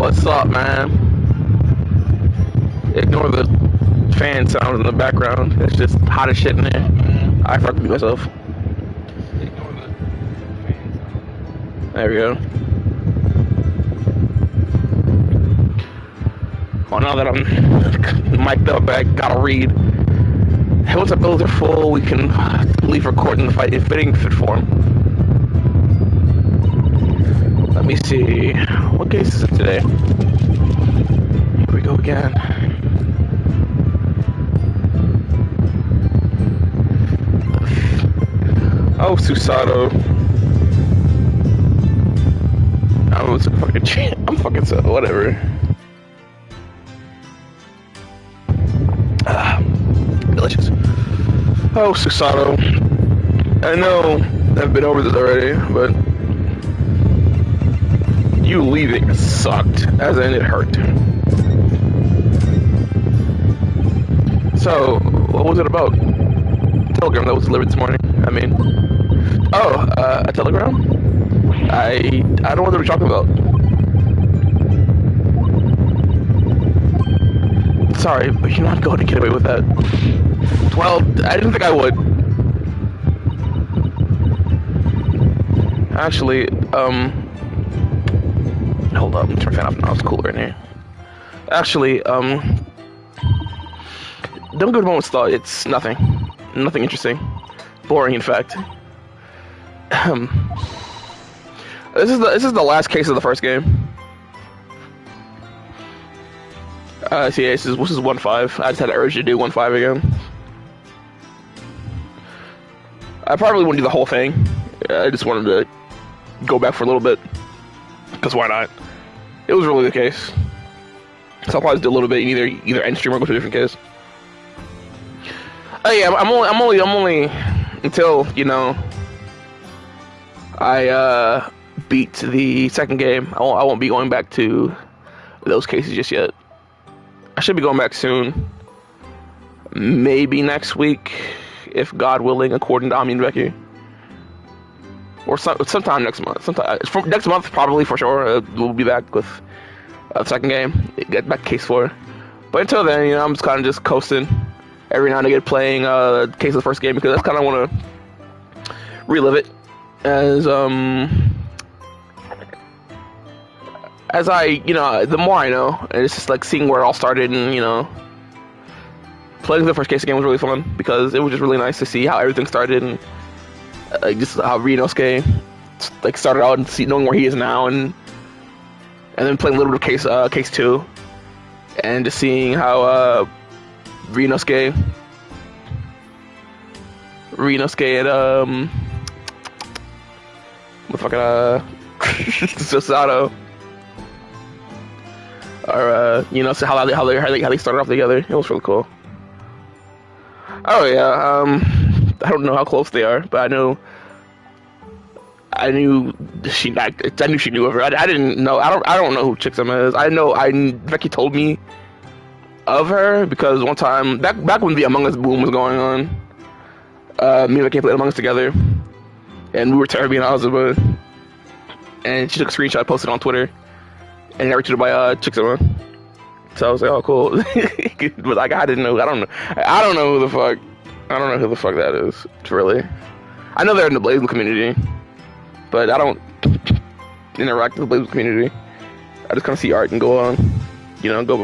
What's up, man? Ignore the fan sounds in the background. It's just hot as shit in there. I fucking beat myself. There we go. Well, now that I'm mic'd up, I gotta read. Hey, once our bills are full, we can leave recording the fight in fitting fit form. Let me see. What case is it today? Here we go again. Oh, Susato. I'm fucking so whatever. Delicious. Oh, Susato. I know I've been over this already, but you leaving sucked, as in it hurt. So, what was it about? Telegram that was delivered this morning. I mean, a telegram? I don't know what they were talking about. Sorry, but you're not going to get away with that. Well, I didn't think I would. Actually, hold up, let me turn the fan off now, it's cooler in here. Actually, don't go to moment's thought, it's nothing. Nothing interesting. Boring, in fact. This is the last case of the first game. See, this is 1-5. I just had an urge to do 1-5 again. I probably wouldn't do the whole thing. I just wanted to go back for a little bit. Because why not? It was really the case. So I'll probably do a little bit in either end stream or go to a different case. Oh yeah, I'm only until, you know, I beat the second game. I won't be going back to those cases just yet. I should be going back soon. Maybe next week, if God willing, according to Ami and Becky. Or sometime next month. Next month, probably for sure. We'll be back with the second game. Get back to case 4. But until then, you know, I'm just kind of just coasting. Every now and again playing case of the first game because I kind of want to relive it as I, you know, the more I know, and it's just like seeing where it all started, and you know, playing the first case game was really fun because it was just really nice to see how everything started and just how Rinosuke like started out and knowing where he is now, and then playing a little bit of case 2, and just seeing how Rinosuke and Susato are you know, so how they started off together. It was really cool. Oh yeah, I don't know how close they are, but I knew she knew of her. I didn't know. I don't know who Chixam is. Becky told me of her because one time back when the Among Us boom was going on, me and Becky played Among Us together, and we were Terry and Azuma, and she took a screenshot, posted it on Twitter, and I retweeted by Chixama. So I was like, oh cool. But like I didn't know. I don't know who the fuck. I don't know who the fuck that is. Really. I know they're in the BlazBlue community, but I don't interact with the BlazBlue community. I just kind of see art and go on. You know, go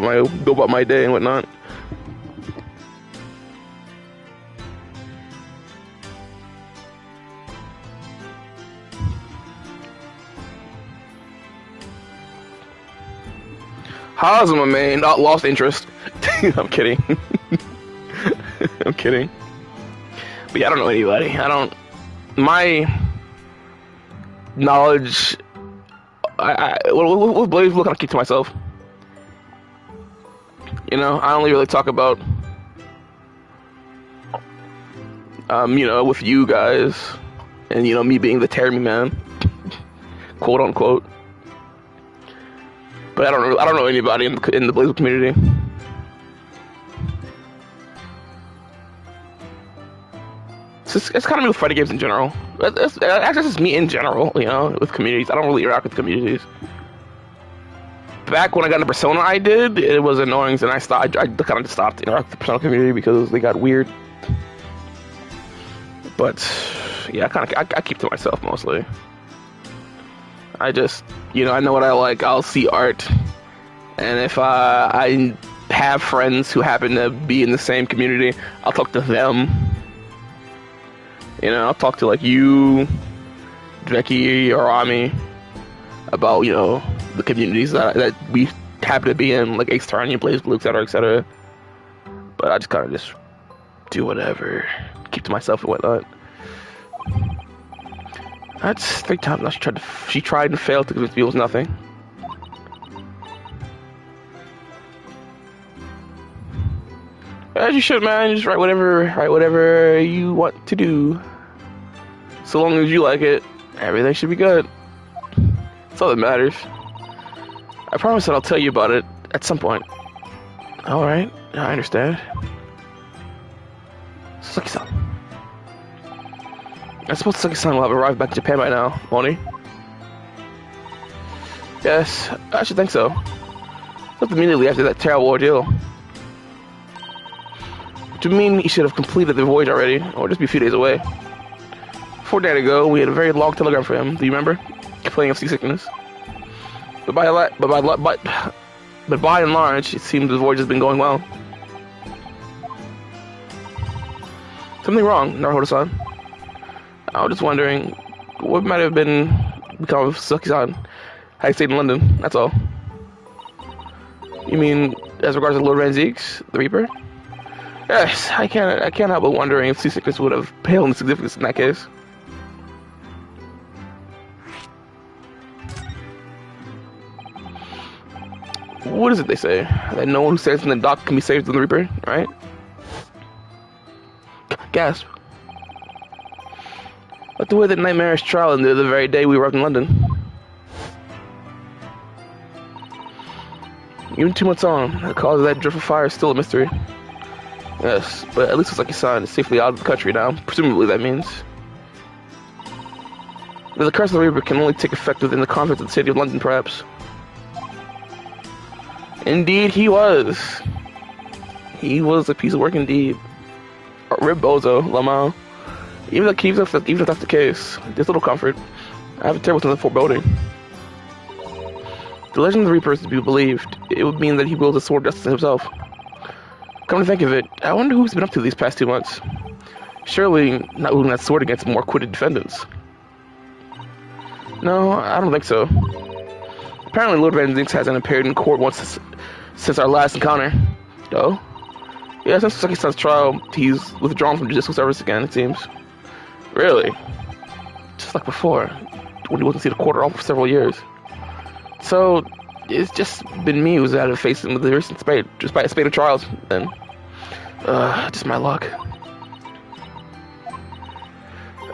about my day and whatnot. Hazuma, man, not lost interest. I'm kidding. I'm kidding. But yeah, I don't know anybody. My knowledge. With BlazBlue, kind of keep to myself. You know, I only really talk about, you know, with you guys, and you know, me being the Terry man, quote unquote. But I don't know anybody in the BlazBlue community. It's kind of me with fighting games in general. Actually, it's just me in general, you know, with communities. I don't really interact with communities. back when I got into Persona, I did. It was annoying, and I stopped. I kind of just stopped interacting with the Persona community because they got weird. But yeah, I keep to myself mostly. I just, I know what I like. I'll see art, and if I have friends who happen to be in the same community, I'll talk to them. I'll talk to like you, Becky, or Ami about the communities that we happen to be in, like Ace Attorney, BlazBlue, etc., etc. But I just kind of just do whatever, keep to myself and whatnot. That's 3 times now she tried and failed to convince me it was nothing. As you should, man. Just write whatever you want to do. So long as you like it, everything should be good. That's all that matters. I promise that I'll tell you about it at some point. Alright, I understand. Saki-san. I suppose Saki-san will have arrived back in Japan by now, won't he? Yes, I should think so. Not immediately after that terrible ordeal. Do you mean he should have completed the voyage already, or just be a few days away? 4 days ago, we had a very long telegram for him. Do you remember? Complaining of seasickness. But by and large, it seems the voyage has been going well. Something wrong, Naruhodo-san? I was just wondering, what might have become of Saki-san had he stayed in London, that's all. You mean, as regards to Lord Van Zieks, the Reaper? Yes, I can't help but wondering if seasickness would have paled in significance in that case. What is it they say? That no one who stands in the dock can be saved from the Reaper, right? Gasp. Like the way that nightmarish trial ended the very day we arrived in London. Even 2 months on, the cause of that dreadful fire is still a mystery. Yes, but at least it's like your son is safely out of the country now. Presumably that means that the curse of the Reaper can only take effect within the confines of the city of London, perhaps. Indeed, he was. He was a piece of work indeed. Rib Bozo, Lamau. Even if that's the case, there's little comfort. I have a terrible sense of foreboding. The legend of the Reaper is to be believed. It would mean that he wields a sword justice himself. Come to think of it, I wonder who he's been up to these past 2 months. Surely not wielding that sword against more acquitted defendants. No, I don't think so. Apparently Lord Van Zieks hasn't appeared in court once since our last encounter. Oh? Yeah, since Saki-san's trial, he's withdrawn from judicial service again, it seems. Really? Just like before, when he wasn't seen a quarter off for several years. So, it's just been me who's had to face him with the recent spate, despite a spate of trials, then. Just my luck.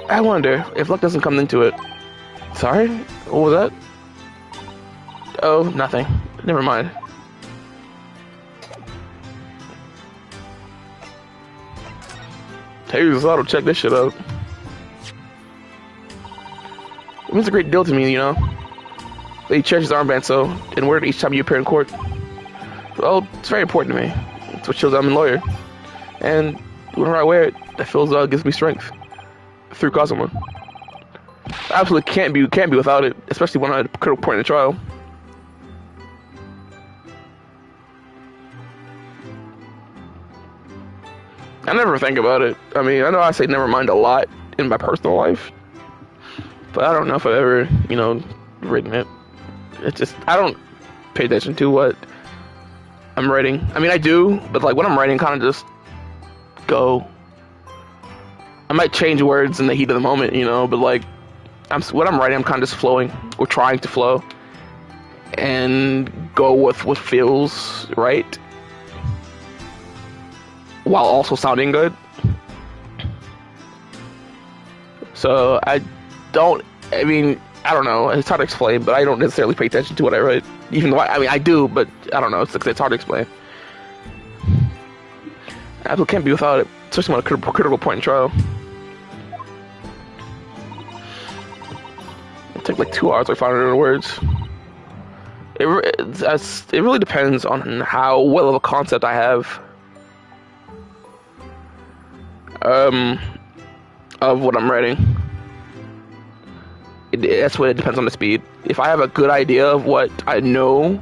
I wonder if luck doesn't come into it. Sorry? What was that? Oh, nothing. Never mind. Hey, this auto check this shit out. It means a great deal to me, that he cherishes armband so, and wear it each time you appear in court. Well, it's very important to me. It's what shows I'm a lawyer. And whenever I wear it, that gives me strength. Through Kazuma. I absolutely can't be without it, especially when I'm at a critical point in the trial. I never think about it. I mean, I know I say never mind a lot in my personal life, but I don't know if I've ever, written it. It's just, I don't pay attention to what I'm writing. I mean, I do, but like when I'm writing, kind of just go. I might change words in the heat of the moment, but like, when I'm writing, I'm kind of just flowing, or trying to flow, and go with what feels right, while also sounding good. So I don't know, it's hard to explain, but I don't necessarily pay attention to what I write, even though I do, but I don't know, it's hard to explain. I can't be without it, especially when a critical point in trial. It took like 2 hours to find 500 words. it really depends on how well of a concept I have of what I'm writing. That's what it depends on the speed. If I have a good idea of what I know,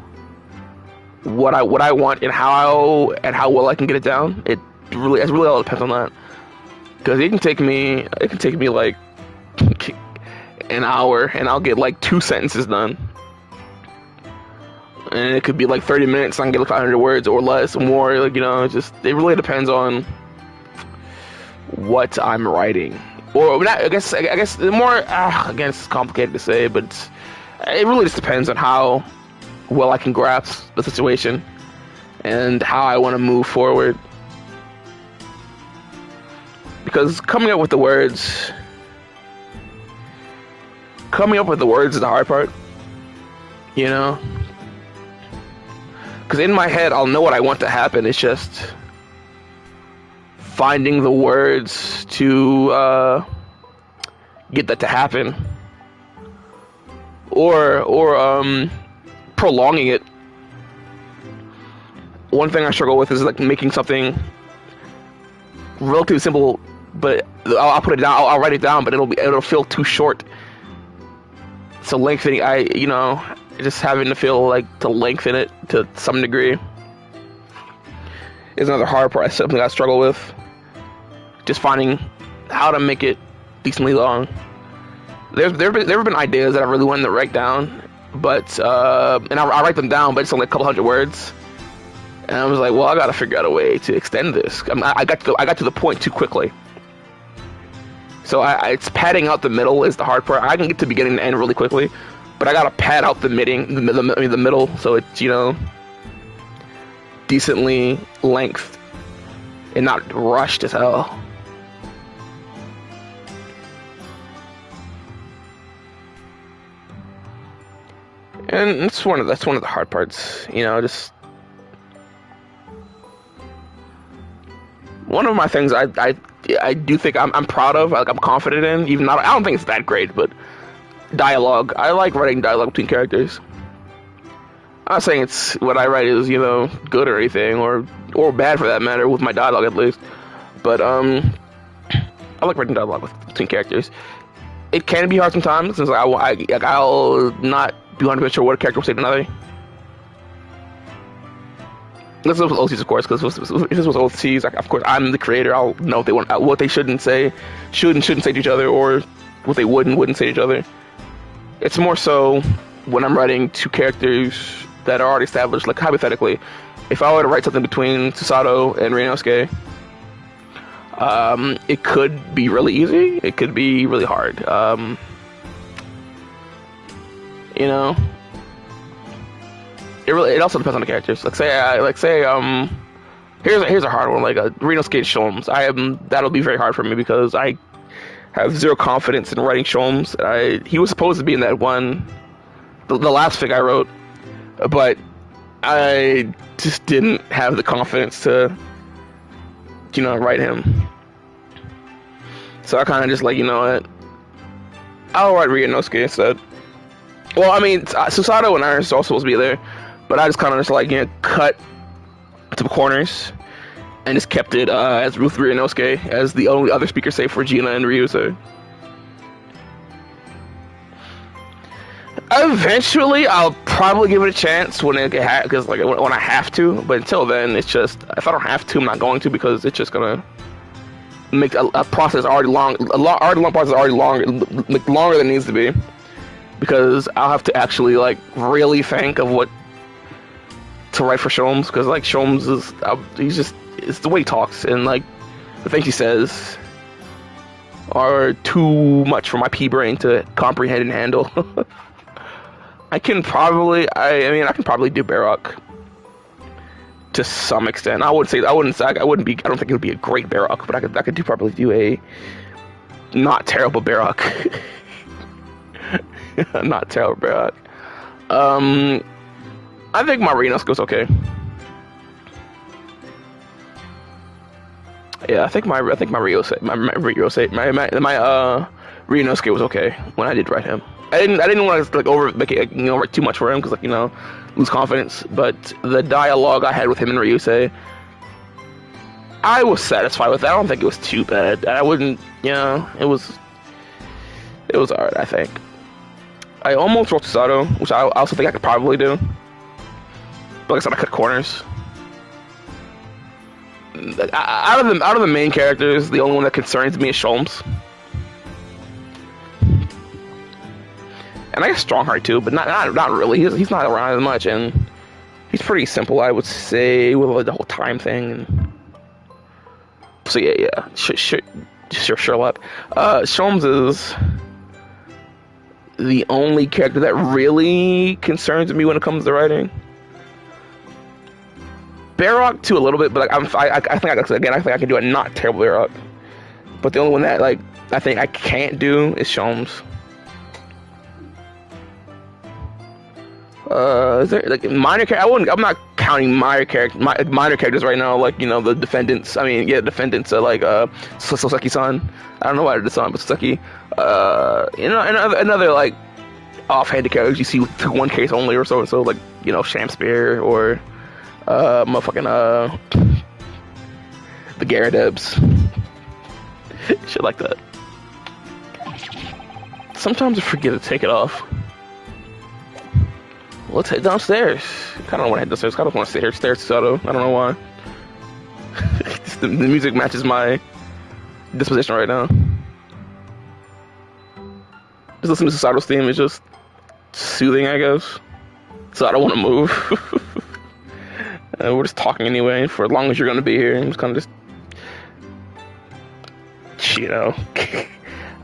what I want, and how well I can get it down, it really all depends on that. Because it can take me like an hour, and I'll get like 2 sentences done. And it could be like 30 minutes, and I can get like 500 words or less, or more. Like, it really depends on what I'm writing. Or not, I guess more. Again, it's complicated to say, but it really just depends on how well I can grasp the situation and how I want to move forward. Because coming up with the words is the hard part. Because in my head, I'll know what I want to happen. It's just finding the words to get that to happen, or prolonging it. One thing I struggle with is like making something relatively simple, but I'll put it down. I'll write it down, but it'll feel too short. So lengthening, just having to feel like to lengthen it to some degree is another hard part. Something I struggle with. Just finding how to make it decently long. There have been ideas that I really wanted to write down, but and I write them down, but it's only a couple hundred words. And I was like, well, I gotta figure out a way to extend this. I got to the point too quickly. So it's padding out the middle is the hard part. I can get to beginning and end really quickly, but I gotta pad out the middle, so it's decently length and not rushed as hell. And that's one of the hard parts, just one of my things I do think I'm proud of, like I'm confident in, even not, I don't think it's that great, but dialogue. I like writing dialogue between characters. I'm not saying it's what I write is, good or anything, or bad for that matter, with my dialogue at least. But I like writing dialogue between characters. It can be hard sometimes, since I'll not be 100% sure what a character will say to another. This was with OCs, of course, because this was OCs. Like, of course, I'm the creator. I'll know what they shouldn't say to each other, or what they wouldn't say to each other. It's more so when I'm writing two characters that are already established. Like, hypothetically, if I were to write something between Susato and Ryunosuke, it could be really easy. It could be really hard. It also depends on the characters. Here's a hard one. Like Ryunosuke Sholmes. That'll be very hard for me because I have zero confidence in writing Sholmes. He was supposed to be in that one, the last fic I wrote, but I just didn't have the confidence to, write him. So I kind of just like, what, I'll write Ryunosuke instead. Well, I mean, Susato and Ernst are also supposed to be there, but I just kind of just like, cut to the corners and just kept it as Ruth Ryunosuke as the only other speaker save for Gina and Ryuza. Eventually, I'll probably give it a chance when I have to. But until then, it's just, if I don't have to, I'm not going to, because it's just gonna make a process already long process already longer than it needs to be. Because I'll have to actually like really think of what to write for Sholmes, because like Sholmes it's the way he talks, and like the things he says are too much for my pea brain to comprehend and handle. I can probably do Barok to some extent. I don't think it would be a great Barok, but I could probably do a not terrible Barok. Not terrible Barok. I think my Ryunosuke goes okay. Yeah, I think my Ryunosuke was okay when I did write him. I didn't want to like over make it, you know, write too much for him because like, you know, lose confidence. But the dialogue I had with him and Ryusei, I was satisfied with that. I don't think it was too bad. I wouldn't, you know, it was alright. I think I almost wrote Sato, which I also think I could probably do. But like I said, I cut corners. Out of the main characters, the only one that concerns me is Sholmes. And I guess Strongheart too, but not really. He's not around as much, and he's pretty simple, I would say, with the whole time thing. So yeah. Sure. Sholmes is the only character that really concerns me when it comes to writing. Barrock too a little bit, but like I think I can do a not terrible Barrock. But the only one that like I think I can't do is Sholmes. Is there like minor character? I'm not counting minor characters right now. Like, you know, the defendants. I mean, yeah, defendants are like Soseki-san. I don't know why I did this on, but Soseki. You know, another like offhanded characters you see with one case only or so. So like, you know, Shamspear or motherfucking the Gyarados. Shit like that. Sometimes I forget to take it off. Let's head downstairs. I kind of don't want to head downstairs. I kind of want to sit here, stare at Sato. I don't know why. the music matches my disposition right now. Just listening to Sato's theme is just soothing, I guess. So I don't want to move. We're just talking anyway for as long as you're going to be here. I'm just kind of you know.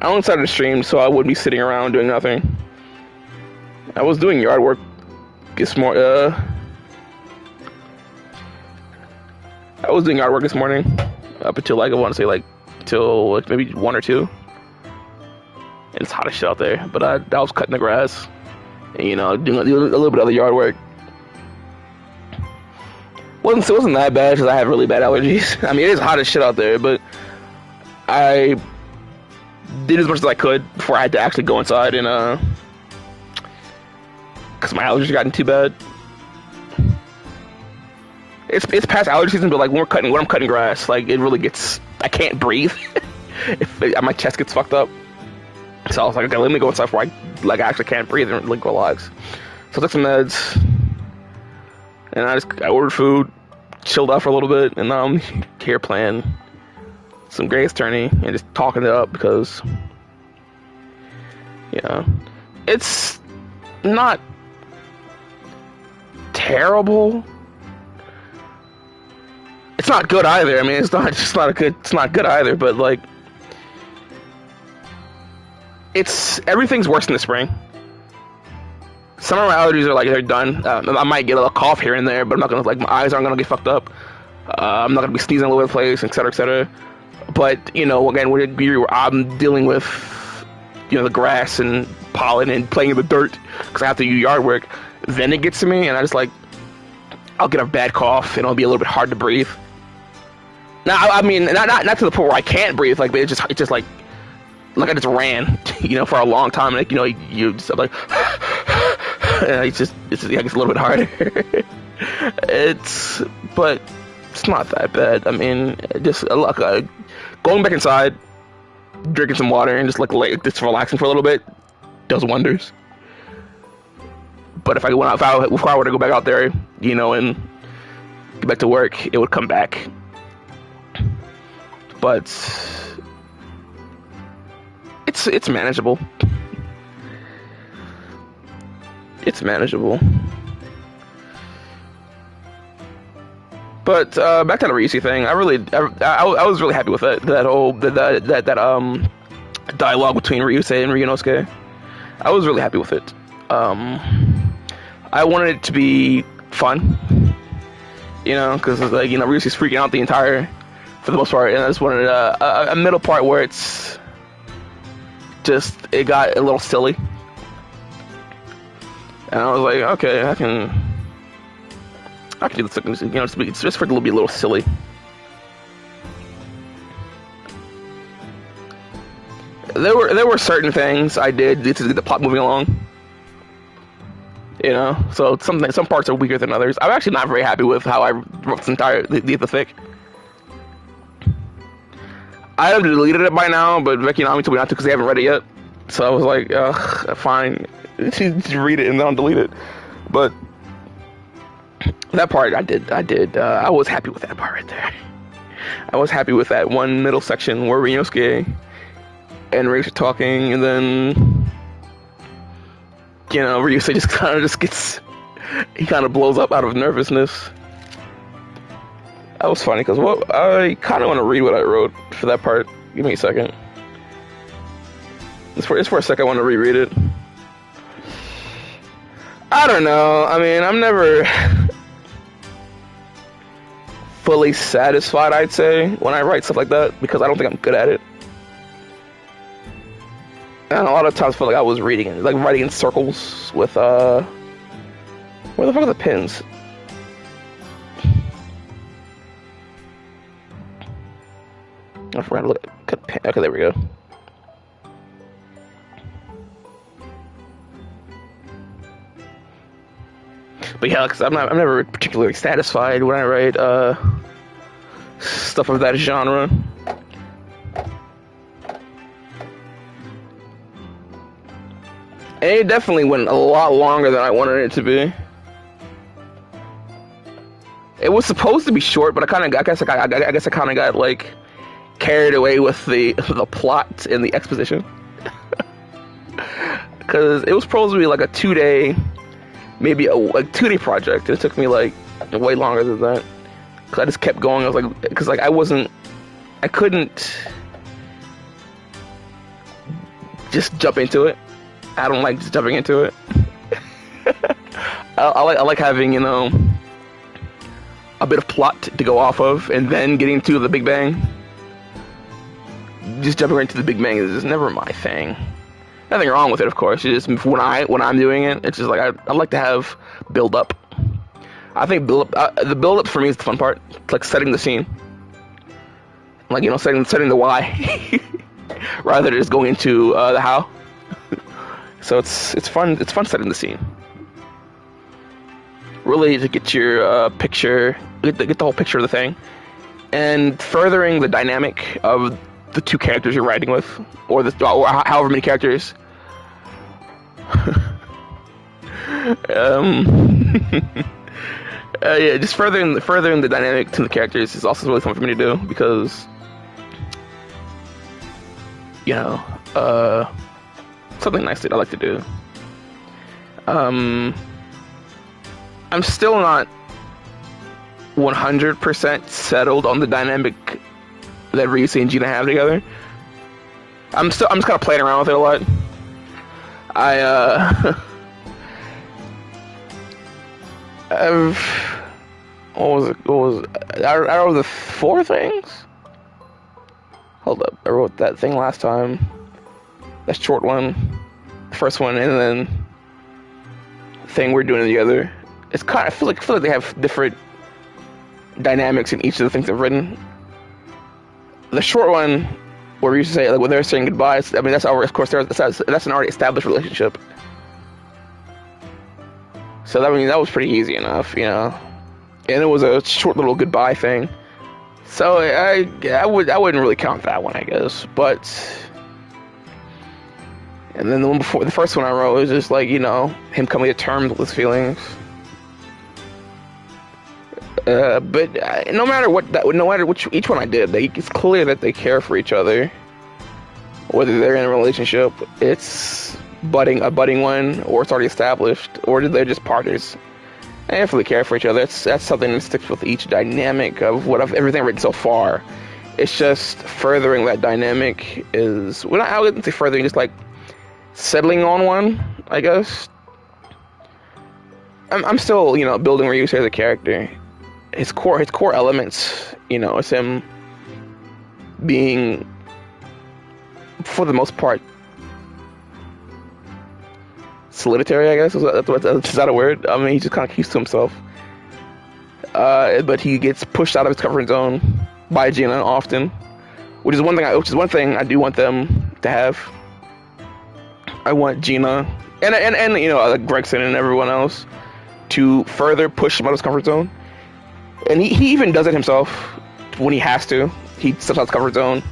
I only started to stream so I wouldn't be sitting around doing nothing. I was doing yard work this morning. I was doing yard work this morning up until like I want to say like till like maybe 1 or 2. And it's hot as shit out there. But I was cutting the grass, and, you know, doing a little bit of the yard work. It wasn't that bad because I have really bad allergies. I mean, it is hot as shit out there, but I did as much as I could before I had to actually go inside and because my allergies gotten too bad. It's past allergy season, but like when I'm cutting grass, like it really gets, I can't breathe. My chest gets fucked up. So I was like, okay, let me go inside before I actually can't breathe and like relax. So I took some meds, and I ordered food, chilled out for a little bit, and now I'm here playing some Grace Attorney and just talking it up because, yeah, it's not terrible. It's not good either. I mean, it's not good either. But like, everything's worse in the spring. Some of my allergies are like they're done. I might get a little cough here and there, but I'm not gonna like my eyes aren't gonna get fucked up. I'm not gonna be sneezing all over the place, etc., etc. But you know, again, I'm dealing with, you know, the grass and pollen and playing in the dirt because I have to do yard work. Then it gets to me, and I just like I'll get a bad cough, and it'll be a little bit hard to breathe. Now, I mean, not to the point where I can't breathe, like, but it's just like I just ran, you know, for a long time, and like, you know, you just like, and it gets a little bit harder. But it's not that bad. I mean, just going back inside, drinking some water, and just relaxing for a little bit does wonders. But if I were to go back out there, you know, and get back to work, it would come back. But it's manageable. It's manageable. But back to the Ryusei thing, I was really happy with it. That whole dialogue between Ryusei and Ryunosuke. I was really happy with it. I wanted it to be fun, you know, because like, you know, Ryusei's freaking out for the most part, and I just wanted a middle part where it got a little silly, and I was like, okay, I can do this, you know, it's just for it to be a little silly. There were certain things I did to get the plot moving along. You know, so some parts are weaker than others. I'm actually not very happy with how I wrote this entire the fic. I have deleted it by now, but Becky and Ami told me not to because they haven't read it yet. So I was like, fine, just read it and then I'll delete it. But that part I did. I was happy with that part right there. I was happy with that one middle section where Ryunosuke and Riggs are talking, and then, you know, Ryusuke just kind of blows up out of nervousness. That was funny, because I kind of want to read what I wrote for that part. Give me a second. It's for a second I want to reread it. I don't know. I mean, I'm never fully satisfied, I'd say, when I write stuff like that, because I don't think I'm good at it. And a lot of times I feel like I was writing in circles with, where the fuck are the pins? I forgot to look at the pin. Okay, there we go. But yeah, because I'm never particularly satisfied when I write stuff of that genre. And it definitely went a lot longer than I wanted it to be. It was supposed to be short, but I guess I kind of got like carried away with the plot and the exposition. Because it was supposed to be like a 2-day, maybe a 2-day project. It took me like way longer than that. Because I just kept going. I was like, because like I couldn't just jump into it. I don't like just jumping into it. I like having, you know, a bit of plot to go off of, and then getting to the Big Bang. Just jumping right into the Big Bang is just never my thing. Nothing wrong with it, of course. It's just when I'm doing it, it's just like I like to have build up. I think the build up for me is the fun part. It's like setting the scene, like, you know, setting the why, rather than just going into the how. So it's fun. It's fun setting the scene. Really, to get your picture, get the whole picture of the thing, and furthering the dynamic of the two characters you're writing with, or however many characters. Yeah, just furthering the dynamic to the characters is also really fun for me to do, because, you know, something nice that I like to do. I'm still not 100% settled on the dynamic that Ryusuke and Gina have together. I'm just kind of playing around with it a lot. What was it? I wrote the 4 things? Hold up, I wrote that thing last time. That short one. The first one, and then the thing we're doing together. It's kind of, I feel like they have different dynamics in each of the things I've written. The short one, where we used to say, like, when they're saying goodbyes, I mean, that's of course, that's an already established relationship. So I mean, that was pretty easy enough, you know. And it was a short little goodbye thing. So I wouldn't really count that one, I guess. But, and then the one before, the first one I wrote was just like, you know, him coming to terms with his feelings. But no matter which each one I did, it's clear that they care for each other. Whether they're in a relationship, it's a budding one, or it's already established, or they're just partners. They definitely care for each other. That's something that sticks with each dynamic of everything I've written so far. It's just furthering that dynamic is, well, I wouldn't say furthering, just like settling on one, I guess. I'm still, you know, building Ryusuke as a character. His core elements, you know, it's him being, for the most part, solitary, I guess. Is that a word? I mean, he just kind of keeps to himself. But he gets pushed out of his comfort zone by Gina often, which is one thing I do want them to have. I want Gina and you know, like Gregson and everyone else to further push him out of his comfort zone. And he even does it himself when he has to. He steps out of his comfort zone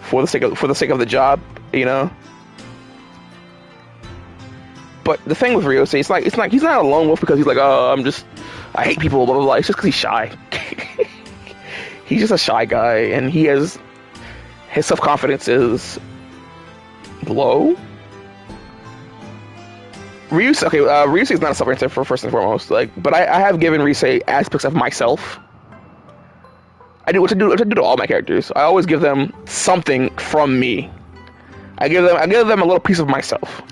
for the sake of the job, you know. But the thing with Ryusei, it's like he's not a lone wolf because he's like, oh, I hate people, blah blah blah. It's just because he's shy. He's just a shy guy, and his self-confidence is low. Ryusei is not a self-confident for first and foremost. Like, but I have given Ryusei aspects of myself. I do what I do to all my characters. I always give them something from me. I give them a little piece of myself.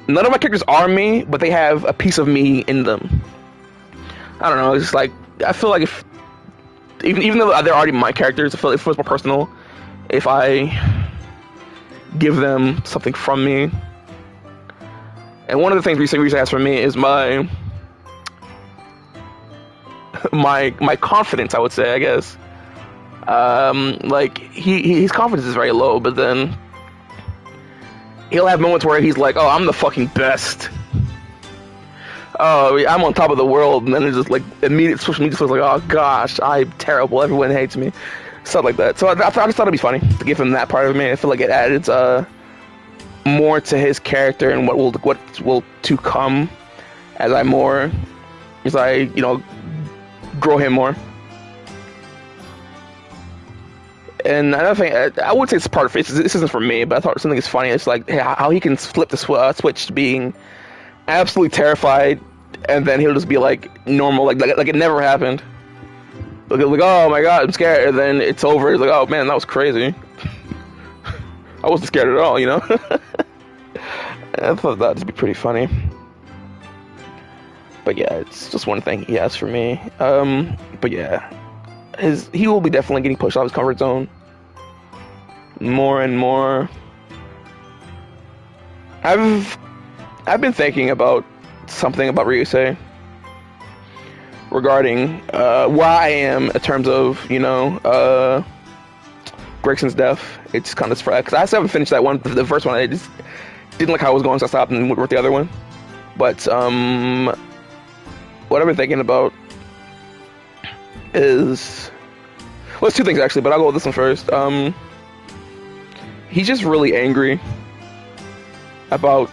None of my characters are me, but they have a piece of me in them. I don't know. It's just like, I feel like if even though they're already my characters, I feel like it feels more personal if I give them something from me. And one of the things Ryusei has for me is my confidence, I would say, I guess. Like his confidence is very low, but then he'll have moments where he's like, "Oh, I'm the fucking best. Oh, I'm on top of the world," and then it's just like immediate social media feels like, "Oh gosh, I'm terrible. Everyone hates me," stuff like that. So I just thought it'd be funny to give him that part of me. I feel like it adds more to his character and what will to come as I you know, grow him more. And another thing, I would say it's part of it. This isn't for me, but I thought something is funny. It's like how he can flip the switch to being absolutely terrified, and then he'll just be like normal, like it never happened. Like, oh my god, I'm scared, and then it's over. It's like, oh man, that was crazy. I wasn't scared at all, you know. I thought that'd be pretty funny. But yeah, it's just one thing he has for me. But yeah, he will be definitely getting pushed out of his comfort zone more and more. I've been thinking about something about Ryusei regarding where I am in terms of, you know, Gregson's death. It's kind of because I still haven't finished that one. The first one, I just didn't like how it was going, so I stopped and went with the other one. But what I've been thinking about is, well, it's two things actually, but I'll go with this one first. He's just really angry about,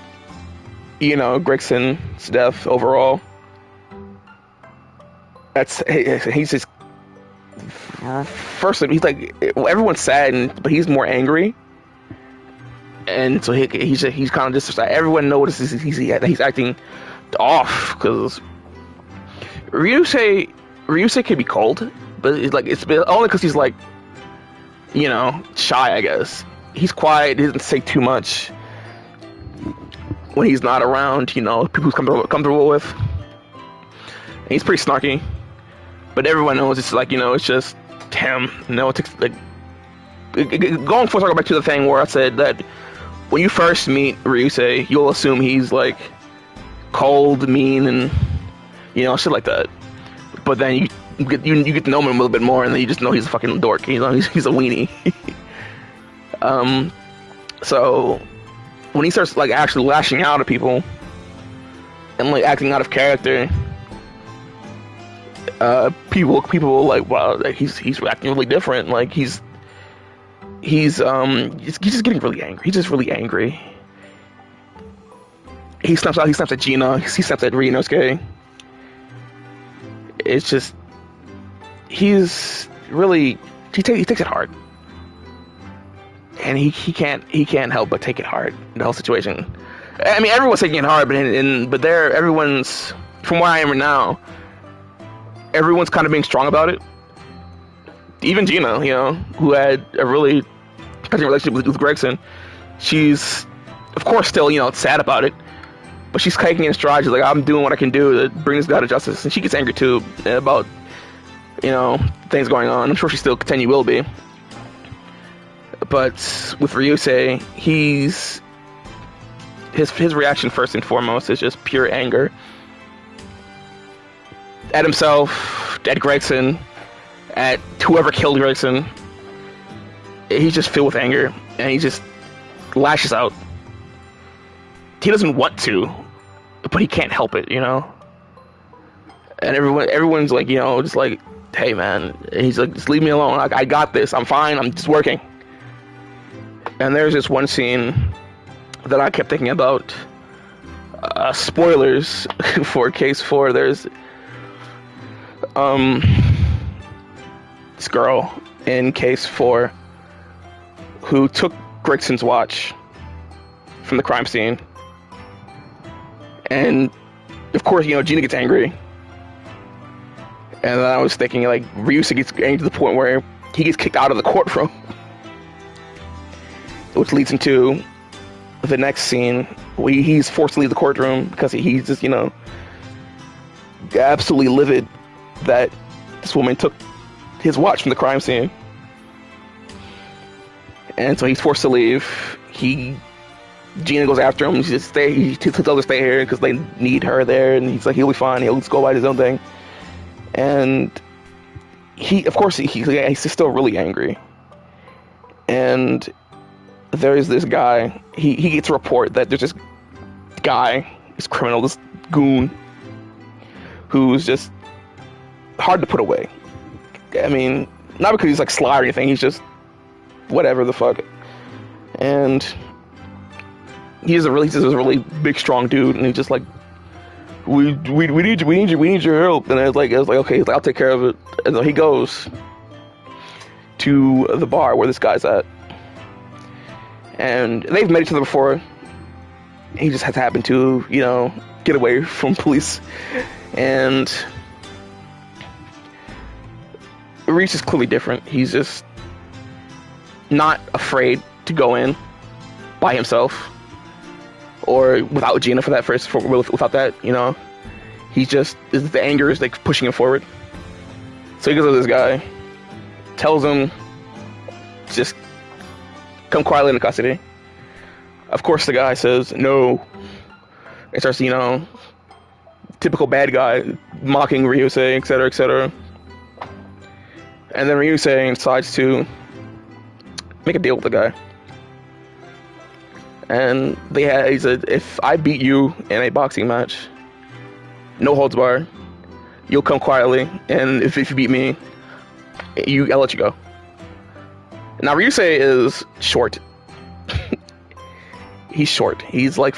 you know, Gregson's death overall. He's just, first, he's like, everyone's sad, but he's more angry. And so he's kind of just, everyone notices he's acting off, because Ryusei can be cold, but it's only because he's like, you know, shy, I guess. He's quiet, he doesn't say too much when he's not around, you know, people he's comfortable with. And he's pretty snarky, but everyone knows it's like, you know, it's just him. No, it takes, like, going full circle back to the thing where I said that when you first meet Ryusei, you'll assume he's like cold, mean, and, you know, shit like that. But then you get to know him a little bit more, and then you just know he's a fucking dork. You know, he's a weenie. So when he starts like actually lashing out at people and like acting out of character, people like, wow, like, he's acting really different. Like he's just getting really angry. He's just really angry. He snaps out. He snaps at Gina. He snaps at Ryunosuke. It's just he takes it hard, and he can't help but take it hard in the whole situation. I mean, everyone's taking it hard, but everyone's, from where I am right now, everyone's kind of being strong about it. Even Gina, you know, who had a really touching relationship with Gregson, she's of course still, you know, sad about it, but she's taking it in stride. She's like, I'm doing what I can do to bring this guy to justice, and she gets angry too about, you know, things going on. I'm sure she still will be. But with Ryusei, his reaction first and foremost is just pure anger at himself, at Gregson, at whoever killed Gregson. he's just filled with anger, and he just lashes out. He doesn't want to, but he can't help it, you know? And everyone's like, you know, just like, hey man, and he's like, just leave me alone, I got this, I'm fine, I'm just working. And there's this one scene that I kept thinking about. Spoilers for Case 4. There's this girl in Case 4 who took Gregson's watch from the crime scene. And of course, you know, Gina gets angry. And then I was thinking, like, Ryusa gets angry to the point where he gets kicked out of the courtroom. Which leads into the next scene where he's forced to leave the courtroom because he's just, you know, absolutely livid that this woman took his watch from the crime scene. And so he's forced to leave. Gina goes after him. He tells her to stay here because they need her there, and he's like, he'll be fine. He'll just go about his own thing. And of course, he's still really angry. And there's this guy. He gets a report that there's this guy, this criminal, this goon, who's just hard to put away. I mean, not because he's like sly or anything. He's just whatever the fuck. And he's a really big, strong dude, and he's just like, we need your help. And I was like, okay, I'll take care of it. And so he goes to the bar where this guy's at, and they've met each other before. He just has happened to, you know, get away from police, and Reese is clearly different. He's just not afraid to go in by himself, or without Gina without that, you know. The anger is like pushing him forward. So he goes to this guy, tells him, just come quietly into custody. Of course the guy says no, and starts, you know, typical bad guy, mocking Ryusei, etc., etc. And then Ryusei decides to make a deal with the guy. And he said, if I beat you in a boxing match, no holds barred, you'll come quietly, and if you beat me, I'll let you go. Now Ryusei is short. He's short. He's like,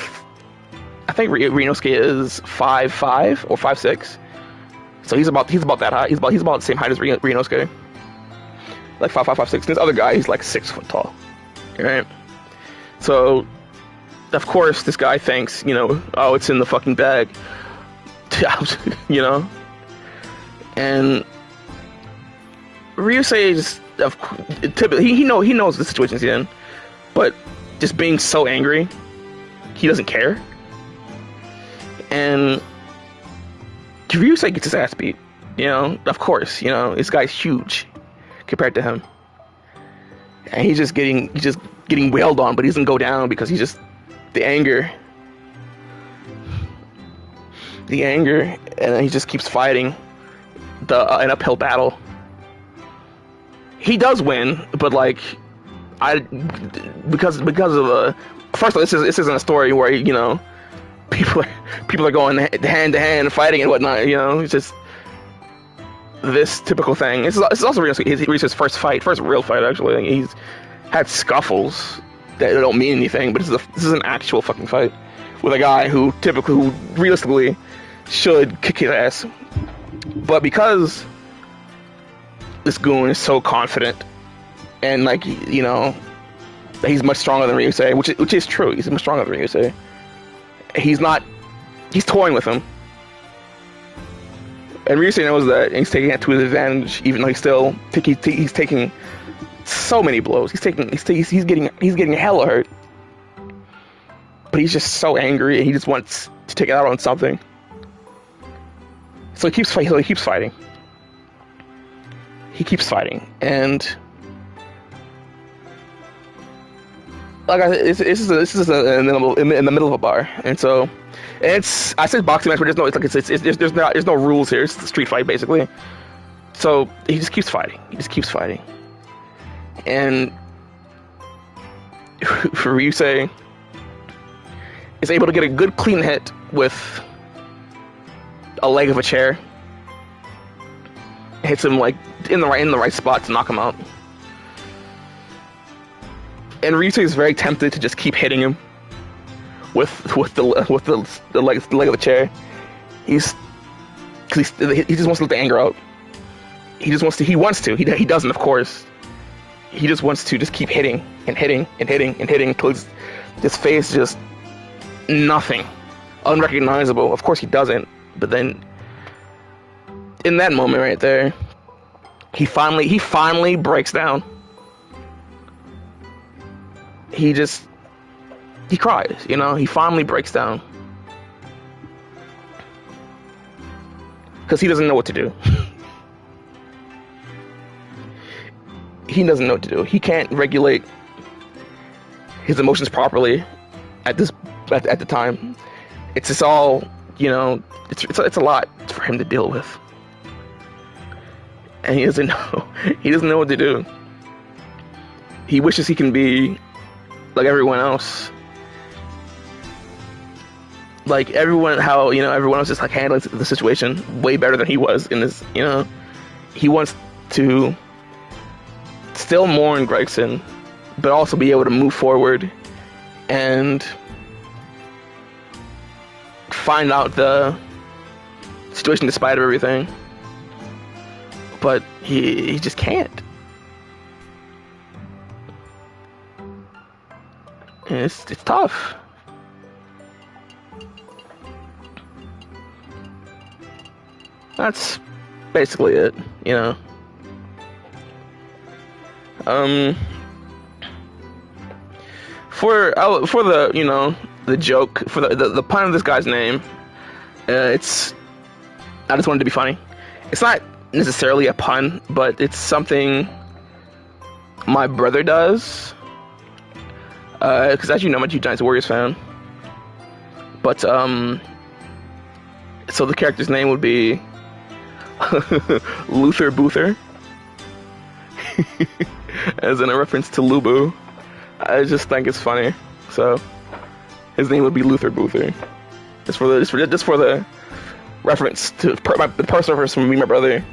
I think Ryunosuke is 5'5" or 5'6". So he's about that high. He's about the same height as Ryunosuke. Like 5'5", 5'6". This other guy, he's like 6 foot tall. Right? So, of course, this guy thinks, you know, oh, it's in the fucking bag. You know? And Ryusei just, typically, he knows the situation he's in, but just being so angry, he doesn't care. And Ryusei gets his ass beat. You know, of course, you know, this guy's huge compared to him. And he's just getting wailed on, but he doesn't go down because he's just the anger, and then he just keeps fighting an uphill battle. He does win, but like, because of first of all, this isn't a story where, you know, people are going hand to hand fighting and whatnot. You know, it's just this typical thing. It's also his first real fight, actually. He's had scuffles that don't mean anything, but this is an actual fucking fight with a guy who realistically should kick his ass. But because this goon is so confident, and like, you know, he's much stronger than Ryusei, which is true. He's much stronger than Ryusei. He's toying with him. And Ryusei knows that, and he's taking it to his advantage, even though he's taking so many blows. He's getting hella hurt. But he's just so angry, and he just wants to take it out on something. So he keeps fighting. He keeps fighting, and like this is in the middle of a bar, and so I said boxing match, but there's no rules here. It's a street fight basically. So he just keeps fighting. And Ryusei is able to get a good clean hit with a leg of a chair. Hits him like in the right spot to knock him out. And Ryusei is very tempted to just keep hitting him with the leg of the chair. He just wants to let the anger out. He doesn't, of course. He just wants to just keep hitting and hitting and hitting and hitting until his face just nothing, unrecognizable. Of course he doesn't, but then in that moment right there, he finally breaks down. He cries, you know. He finally breaks down because he doesn't know what to do. He doesn't know what to do. He can't regulate his emotions properly at the time. It's just all, you know, it's a lot for him to deal with. And he doesn't know what to do. He wishes he can be like everyone else. Like everyone else just like handling the situation way better than he was in this, you know. He wants to still mourn Gregson, but also be able to move forward and find out the situation despite of everything. But he just can't. And it's tough. That's basically it, you know. For the, you know, the joke, for the pun of this guy's name, I just wanted it to be funny. It's not necessarily a pun, but it's something my brother does. Because as you know, I'm a Giants Warriors fan. But so the character's name would be Luther Boother, as in a reference to Lubu. I just think it's funny. So his name would be Luther Boother. Just for the reference to the personal reference from me and my brother,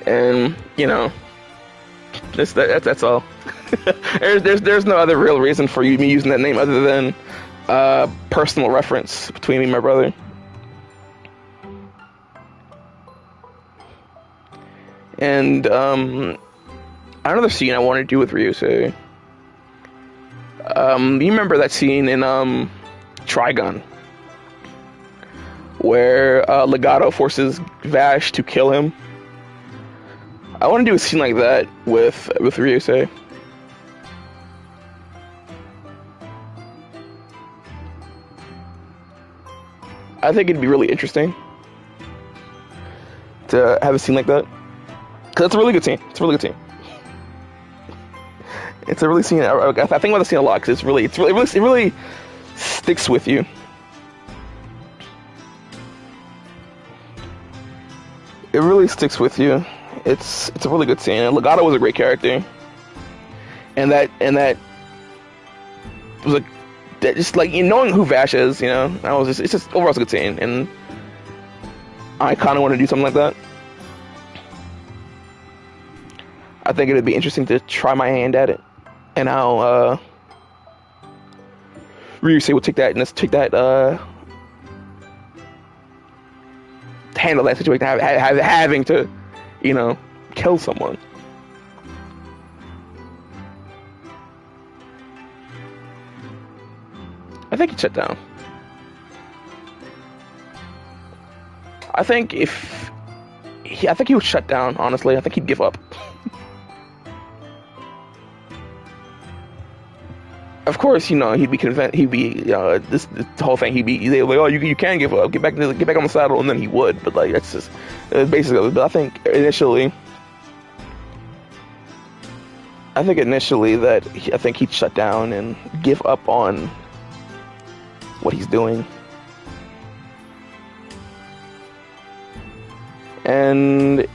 and you know, that's all. there's no other real reason for me using that name other than personal reference between me and my brother. And another scene I want to do with Ryusei. You remember that scene in Trigun where Legato forces Vash to kill him? I want to do a scene like that with Ryusei. I think it'd be really interesting to have a scene like that. Cause it's a really good scene. It's a really good scene. It's a really scene. I think about the scene a lot because it really sticks with you. It really sticks with you. It's a really good scene. And Legato was a great character, and that was that just like, you know, knowing who Vash is, you know, it's just overall it's a good scene, and I kind of want to do something like that. I think it'd be interesting to try my hand at it, and how Ryusei would take that handle that situation, having to, you know, kill someone. I think he'd shut down. I think he would shut down, honestly. I think he'd give up. Of course, you know, he'd be this whole thing. They'd be like, oh, you can give up, get back on the saddle, and then he would. But like, that's just basically. But I think initially that he'd shut down and give up on what he's doing. And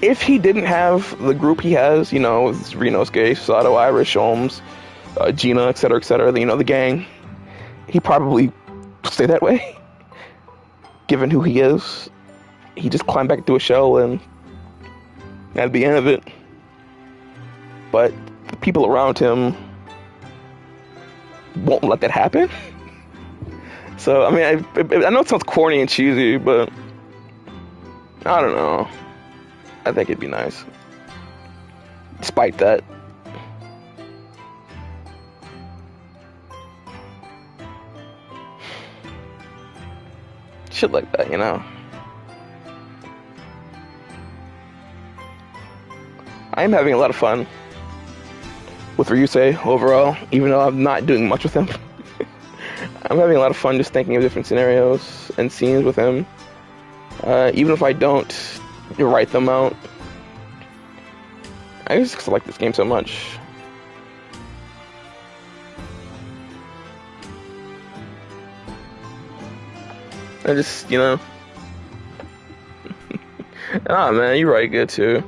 if he didn't have the group he has, you know, with Renosuke, Sato, Irish, Holmes, Gina, etc., the gang, he probably stay that way. Given who he is, he just climbed back into a shell, and at the end of it. But the people around him won't let that happen. So, I mean, I know it sounds corny and cheesy, but I don't know. I think it'd be nice. Despite that. Shit like that, I am having a lot of fun with Ryusei overall, even though I'm not doing much with him. I'm having a lot of fun just thinking of different scenarios and scenes with him. Even if I don't write them out. I just like this game so much. I just, oh man, you write good too.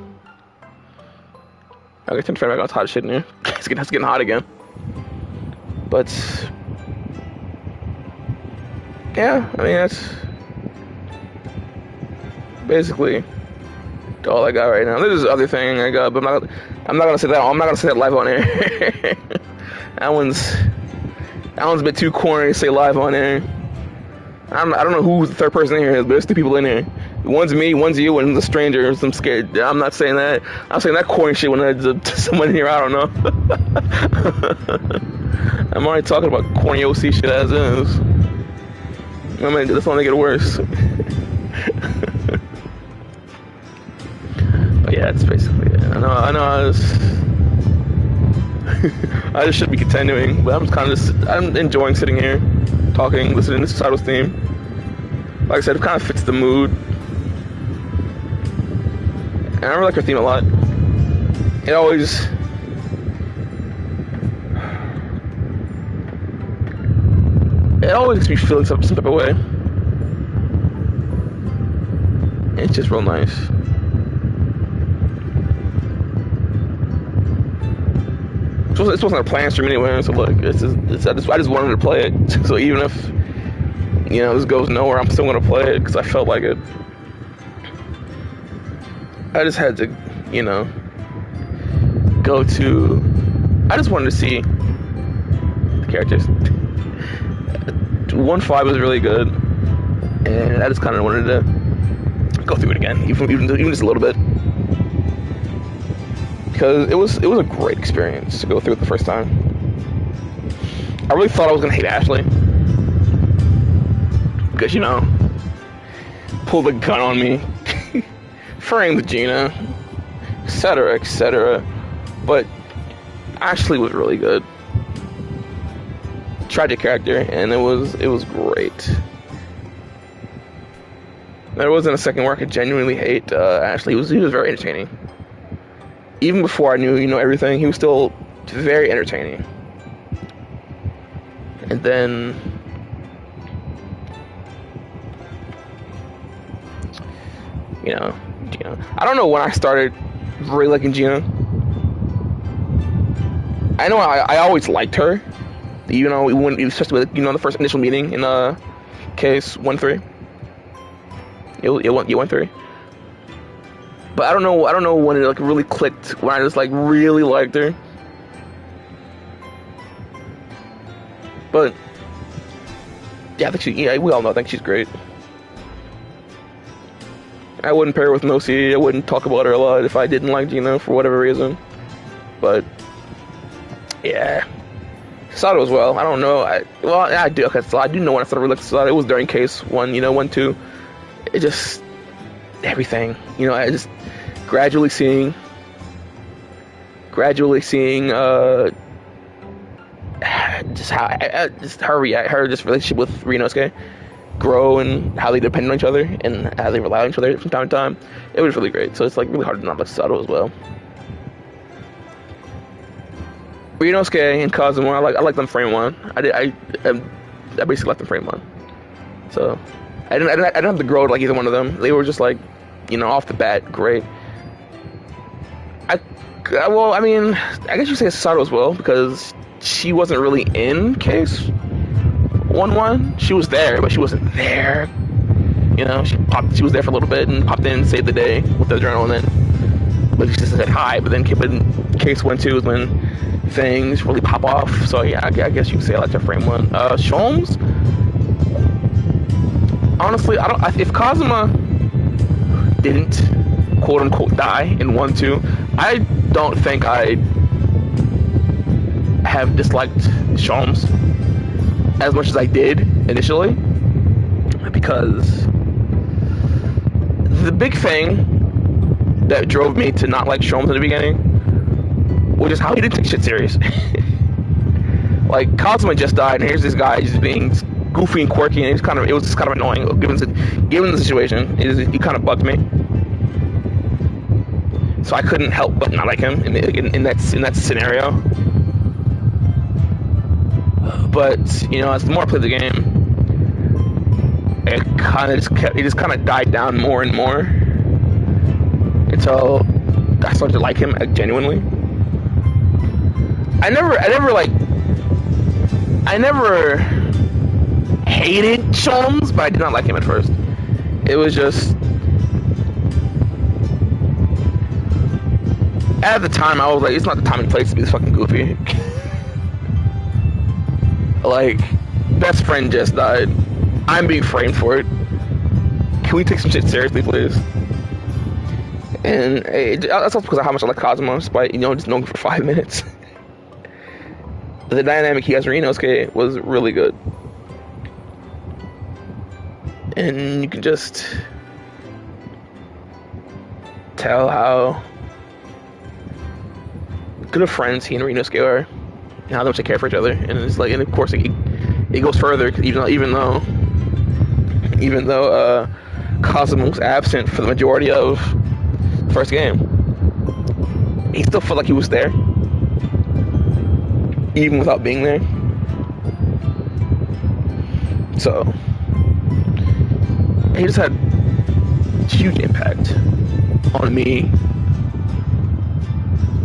Okay, turn back on, it's hot shit in here. It's getting hot again. But yeah, I mean that's basically all I got right now. There's this other thing I got, but I'm not gonna say that. I'm not gonna say that live on air. that one's a bit too corny to say live on air. I don't know who the third person in here is, but there's two people in here. One's me, one's you, and the stranger. I'm scared. I'm not saying that. I'm saying that corny shit when there's someone in here. I don't know. I'm already talking about corny OC shit as is. I mean, that's gonna make it worse. But yeah, that's basically it. I know. I just should be continuing, but I'm enjoying sitting here, talking, listening to Sato's theme. Like I said, it kind of fits the mood. And I really like her theme a lot. It always makes me feel some type of way. It's just real nice. This wasn't a planned stream anyway, so look, I just wanted to play it. So even if, this goes nowhere, I'm still gonna play it because I felt like it. I just had to, I just wanted to see the characters. 1.5 was really good, and I just kind of wanted to go through it again, even just a little bit. Because it was a great experience to go through it the first time. I really thought I was gonna hate Ashley, because pulled the gun on me, framed Gina, etc. But Ashley was really good, tragic character, and it was great. There wasn't a second where I could genuinely hate Ashley. He was very entertaining. Even before I knew, everything, he was still very entertaining. And then, Gina. I don't know when I started really liking Gina. I know I always liked her, especially with, the first initial meeting in case 1-3. You 1-3. But I don't know when it really clicked, when I just really liked her. But yeah, we all know I think she's great. I wouldn't pair her with Noci. I wouldn't talk about her a lot if I didn't like Gina for whatever reason. But yeah, Sato as well. I don't know. I do. Okay, so I do know when I started really liking Sato. It was during case 1, 1-2. It just everything. I just gradually seeing just her relationship with Ryunosuke grow, and how they depend on each other and how they rely on each other from time to time. It was really great. So it's really hard to not like Sato as well. Ryunosuke and Kazuma, I like them frame 1. I basically liked them frame 1. So I didn't have to grow to like either one of them. They were just off the bat, great. I guess you say Sato as well, because she wasn't really in case 1-1. She was there, but she wasn't there. You know, she was there for a little bit and popped in and saved the day with the adrenaline. But she just said hi. But then case 1-2 is when things really pop off. So yeah, I guess you could say I like to frame 1. Sholmes. Honestly, if Kazuma didn't quote unquote die in 1-2, I don't think I have disliked Sholmes as much as I did initially, because the big thing that drove me to not like Sholmes in the beginning was just how he didn't take shit serious. Like, Kazuma just died, and here's this guy just being goofy and quirky, and it was just kind of annoying given the situation. He kind of bugged me, so I couldn't help but not like him in that scenario. But you know, as the more I played the game, it just kind of died down more and more until I started to like him genuinely. I never hated Sholmes, but I did not like him at first. It was just, at the time I was like, it's not the time and place to be this fucking goofy. Like, best friend just died. I'm being framed for it. Can we take some shit seriously, please? And that's also because of how much I like Kazuma, despite, you know, just knowing him for 5 minutes. The dynamic he has with Inosuke was really good. And you can just tell how good of friends he and Inosuke are, and how much they care for each other. And it's like, and of course it goes further, even though Kazuma was absent for the majority of the first game, he still felt like he was there, even without being there. So he just had huge impact on me.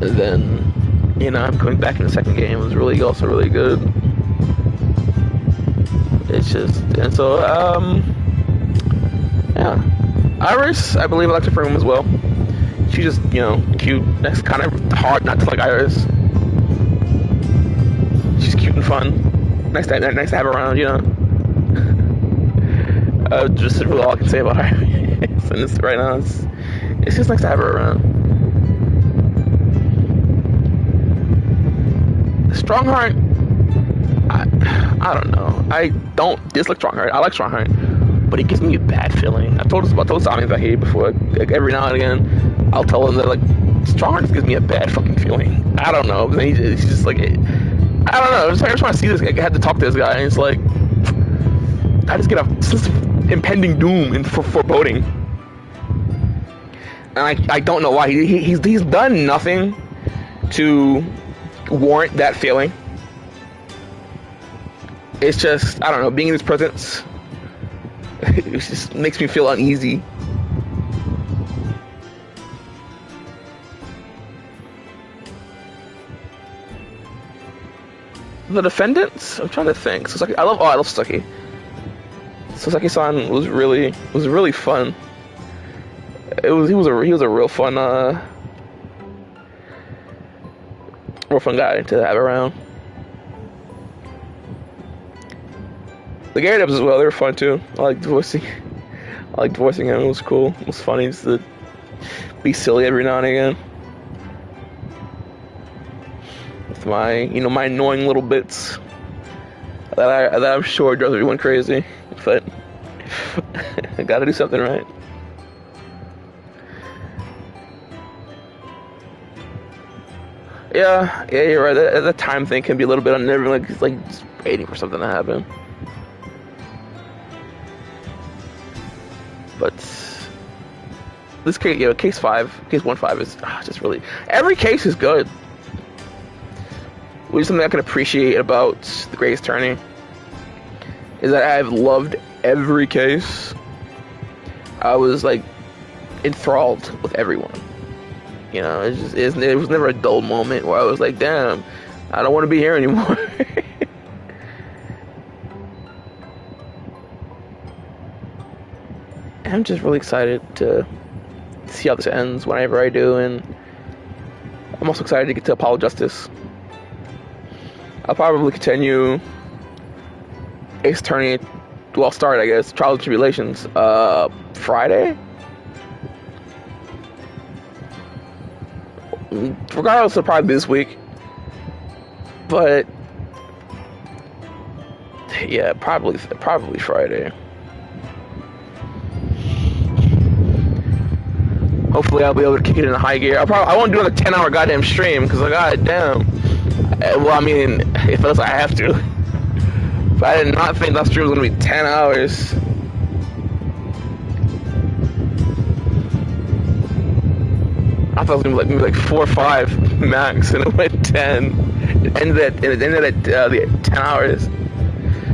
And then, you know, I'm coming back in the second game. It was also really good. It's just, and so, yeah. Iris, I believe I like to frame him as well. She's just, you know, cute. That's kind of hard not to like Iris. She's cute and fun. Nice to have her around, you know. Just really all I can say about her. And this right now, it's just nice to have her around. Strongheart, I don't know. I don't dislike Strongheart. I like Strongheart, but it gives me a bad feeling. I told Tommy that I hate before. Like, every now and again, I'll tell him that, like, Strongheart just gives me a bad fucking feeling. I don't know. He's just like, I don't know. Every time I see this, I had to talk to this guy, and it's like, I just get a sense of impending doom and foreboding. And I don't know why. He's done nothing to warrant that feeling. It's just, I don't know, being in his presence, it just makes me feel uneasy. The defendants, I'm trying to think. Sasaki, I love Sasaki. Sasaki-san was really fun. He was a real fun guy to have around. The Gyarados as well, they were fun too. I liked voicing him. It was cool. It was funny just to be silly every now and again. With my annoying little bits that I'm sure drives everyone crazy. But I gotta do something right. Yeah, you're right. That time thing can be a little bit unnerving, like just waiting for something to happen. But this case, case 1-5 is just really, every case is good. Which is something I can appreciate about the Greatest Tourney, is that I've loved every case. I was like enthralled with everyone. You know, it was never a dull moment where I was like, damn, I don't want to be here anymore. I'm just really excited to see how this ends whenever I do, and I'm also excited to get to Apollo Justice. I'll probably continue Ace Attorney, well, start, I guess, Trials and Tribulations, Friday? Regardless, it'll probably be this week. But, yeah, probably Friday. Hopefully I'll be able to kick it in a high gear. I won't do like a 10-hour goddamn stream, because like, goddamn. Well, I mean, it feels like I have to. But I did not think that stream was going to be 10 hours. I thought it was going to be maybe like 4 or 5 max, and it went 10. It ended at the 10 hours.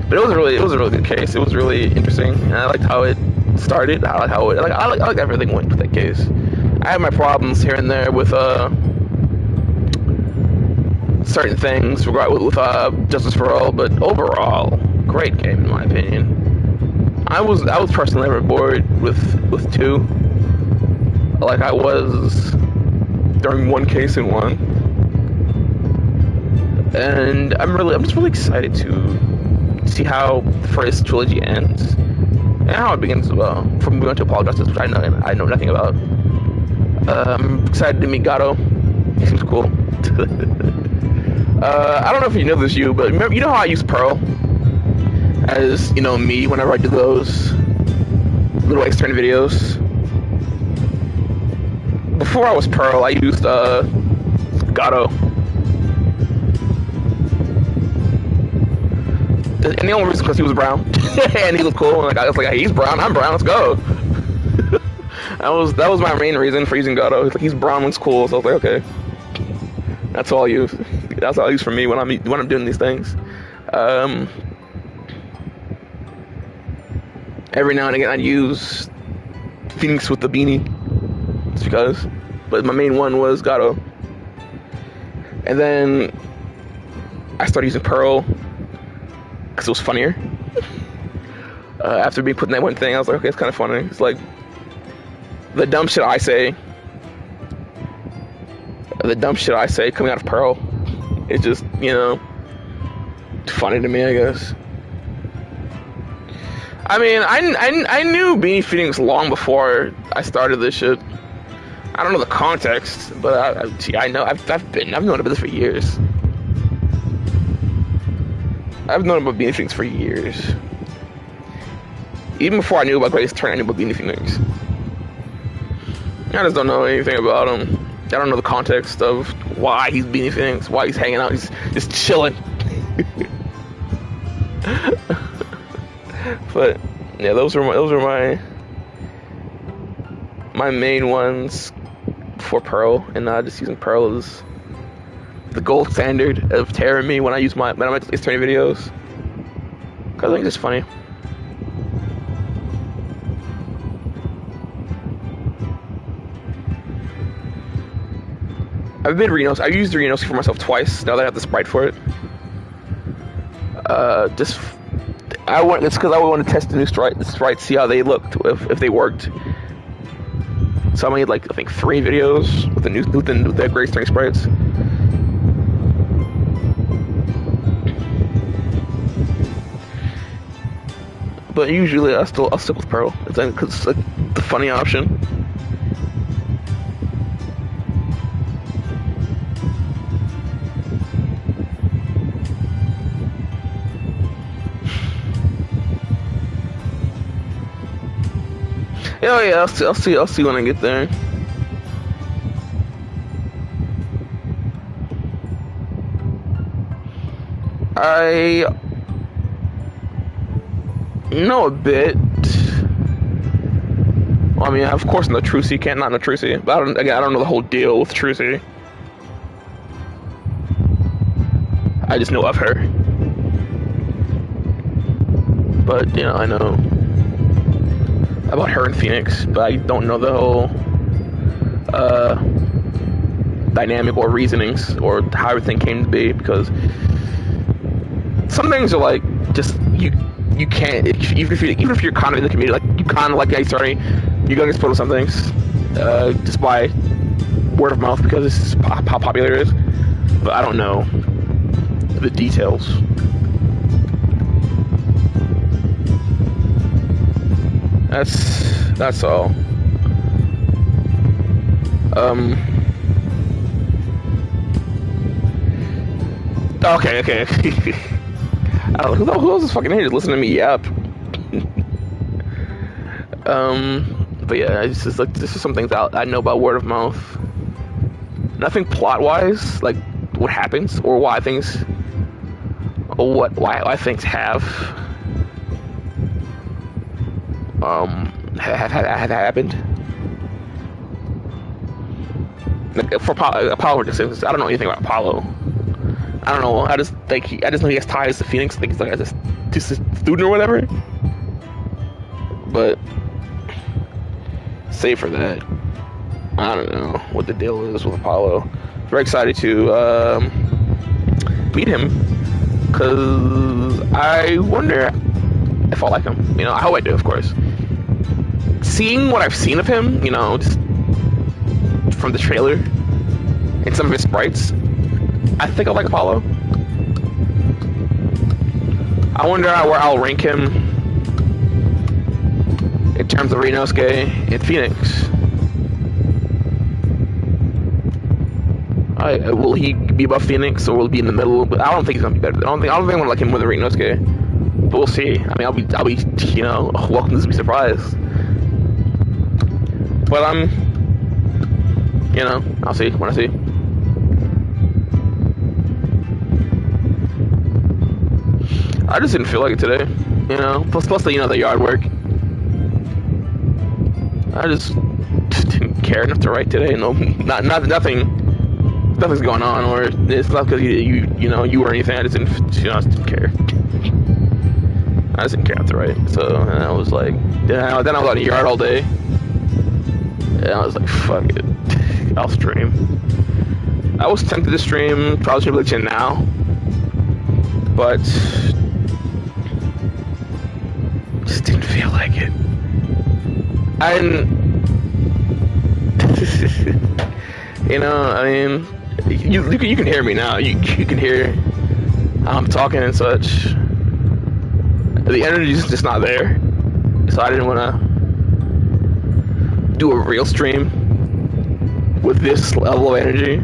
But it was a really good case. It was really interesting, and I liked how it started. I like everything went with that case. I have my problems here and there with certain things with Justice for All, but overall, great game in my opinion. I was personally never bored with 2, like I was during one case in 1, and I'm just really excited to see how the first trilogy ends and how it begins as well. From moving on to Apollo Justice, which I know nothing about. I'm excited to meet Gato. He seems cool. I don't know if you know this, but remember, you know how I use Pearl as, me whenever I do those little external videos? Before I was Pearl, I used Gato. And the only reason because he was brown and he looked cool. And I was like, hey, he's brown, I'm brown, let's go. that was my main reason for using Gato. He's brown, looks cool, so I was like, okay. That's all I use. That's all I use for me when I'm doing these things. Every now and again, I'd use Phoenix with the beanie, just because. But my main one was Gato. And then I started using Pearl because it was funnier. After being put in that one thing, I was like, okay, it's kind of funny. It's like the dumb shit I say coming out of Pearl. It's just, funny to me, I guess. I mean, I knew Beanie Phoenix long before I started this shit. I don't know the context, but I know I've known about this for years. I've known about Beanie Phoenix for years. Even before I knew about Greatest Turn, I knew about Beanie Phoenix. I just don't know anything about him. I don't know the context of why he's Beanie Phoenix, why he's hanging out, he's just chilling. But yeah, those were my main ones for Pearl, and just using Pearl as the gold standard of tearing me when I use my Ace Attorney videos, because I think it's funny. I've been Reno's. I've used Reno's for myself twice. Now that I have the Sprite for it. It's because I want to test the new sprites, see how they looked, if they worked. So I made I think 3 videos with the Great String sprites. But usually I'll stick with Pearl. Because it's the funny option. Oh yeah, I'll see when I get there. I know a bit. Well, I mean, of course, no Trucy, can't not know Trucy, but I don't know the whole deal with Trucy. I just know of her. But I know about her and Phoenix, but I don't know the dynamic or reasonings or how everything came to be, because some things are like just you can't, even if you're kind of in the community, like you kind of like, hey, sorry, you're gonna get spoiled some things just by word of mouth because this is how popular it is. But I don't know the details. That's all. Okay. Who else is fucking here just listening to me yap? But yeah, it's just like, this is some things I know about word of mouth. Nothing plot wise, like what happens or why things have happened. Like for Apollo, I don't know anything about Apollo. I don't know. I just know he has ties to Phoenix. I think he's like just a student or whatever. But save for that, I don't know what the deal is with Apollo. Very excited to meet him, because I wonder if I like him. You know, I hope I do, of course. Seeing what I've seen of him, you know, just from the trailer and some of his sprites, I think I like Apollo. I wonder where I'll rank him in terms of Ryunosuke in Phoenix. Will he be above Phoenix, or will he be in the middle? But I don't think he's gonna be better. I don't think I want to like him with Ryunosuke. But we'll see. I mean, I'll be, you know, welcome to be surprised. But you know, I'll see when I see. I just didn't feel like it today, you know. Plus the, you know, the yard work. I just didn't care enough to write today. No, nothing's going on, or it's not because you know you or anything. I just didn't care. I just didn't care enough to write. So and I was like, then I was out in the yard all day, and I was like, fuck it, I'll stream. I was tempted to stream, probably should be glitching now, but just didn't feel like it. You know, I mean, you can hear me now. You can hear how I'm talking and such. The energy's just not there, so I didn't want to do a real stream with this level of energy.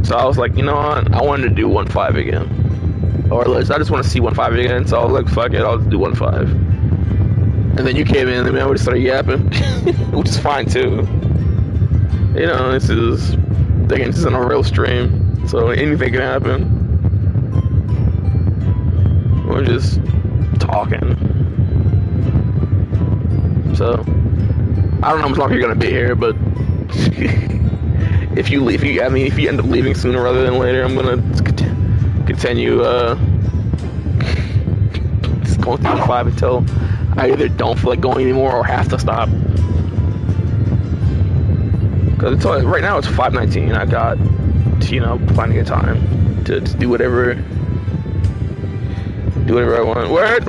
So I was like, you know what? I wanted to do 1.5 again, or I just want to see 1.5 again. So I was like, fuck it, I'll do 1.5. And then you came in, and man, we just started yapping, which is fine too. You know, this isn't a real stream, so anything can happen. We're just talking. So I don't know how much longer you're gonna be here, but if you end up leaving sooner rather than later, I'm gonna continue just going through 5 until I either don't feel like going anymore or have to stop. Because right now it's 5:19. I got, you know, plenty of time to do whatever I want. Word.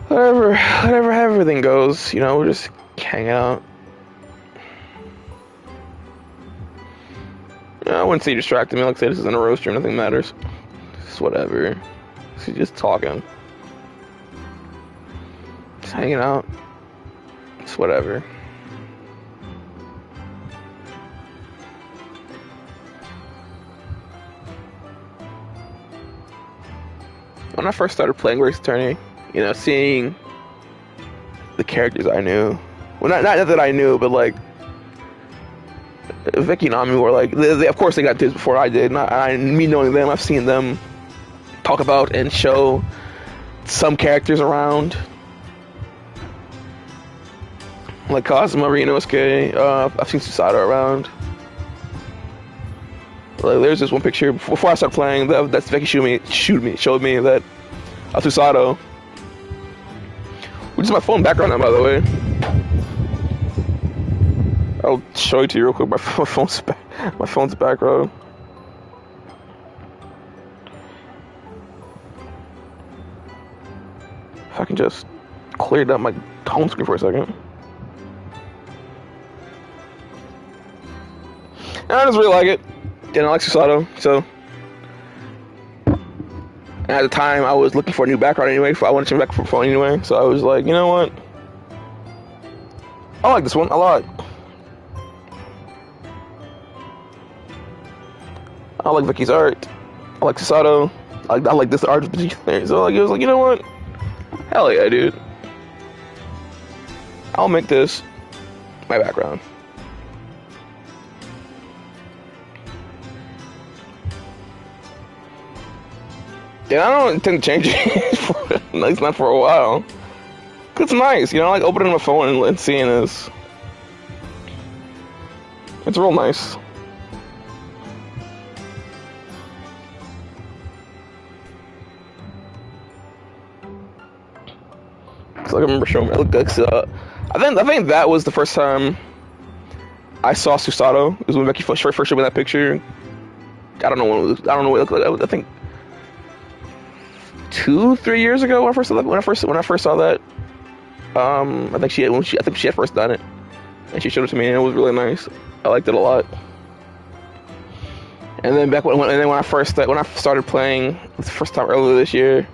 Whatever everything goes, you know, we'll just hang out. I wouldn't say distracted me. Like I said, this isn't a roast stream. Nothing matters. Just whatever. Just talking. Just hanging out. Just whatever. When I first started playing Grace Attorney, you know, seeing the characters I knew. Well, not that I knew, but like Vicky and Ami were like, of course they got this before I did. Me knowing them, I've seen them talk about and show some characters around, like Kazuma, Ryunosuke. I've seen Susato around. Like, there's this one picture before I started playing that's Vicky showed me that Susato Which is my phone background now, by the way. I'll show it to you real quick. My phone's background. If I can just clear up my home screen for a second. And I just really like it. And I like Susato, so. And at the time, I was looking for a new background anyway. I wanted to change back for phone anyway. So I was like, you know what? I like this one a lot. I like Vicky's art. I like Susato. I like this art. So like, it was like, you know what? Hell yeah, dude. I'll make this my background. Yeah, I don't intend to change it. At least not for a while. Cause it's nice, you know, like opening my phone and seeing this. It's real nice. Cause I remember showing me. I think that was the first time I saw Susato. It was when Becky first showed me that picture. I don't know when it was. I don't know what it looked like. I think 2-3 years ago when I first saw that. When I first saw that, I think she had first done it, and she showed it to me, and it was really nice. I liked it a lot. And then when I started playing the first time earlier this year,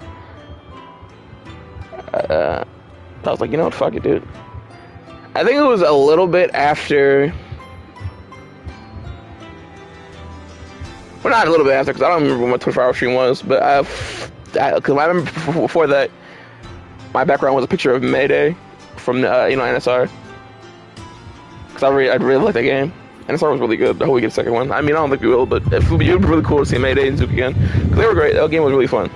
I was like, you know what, fuck it, dude. I think it was a little bit after. Well, not a little bit after, because I don't remember when my 24-hour stream was, but because I remember before that, my background was a picture of Mayday from NSR. Because I really like that game. NSR was really good. I hope we get a second one. I mean, I don't think we will, but it would be really cool to see Mayday and Zook again. Because they were great. That game was really fun.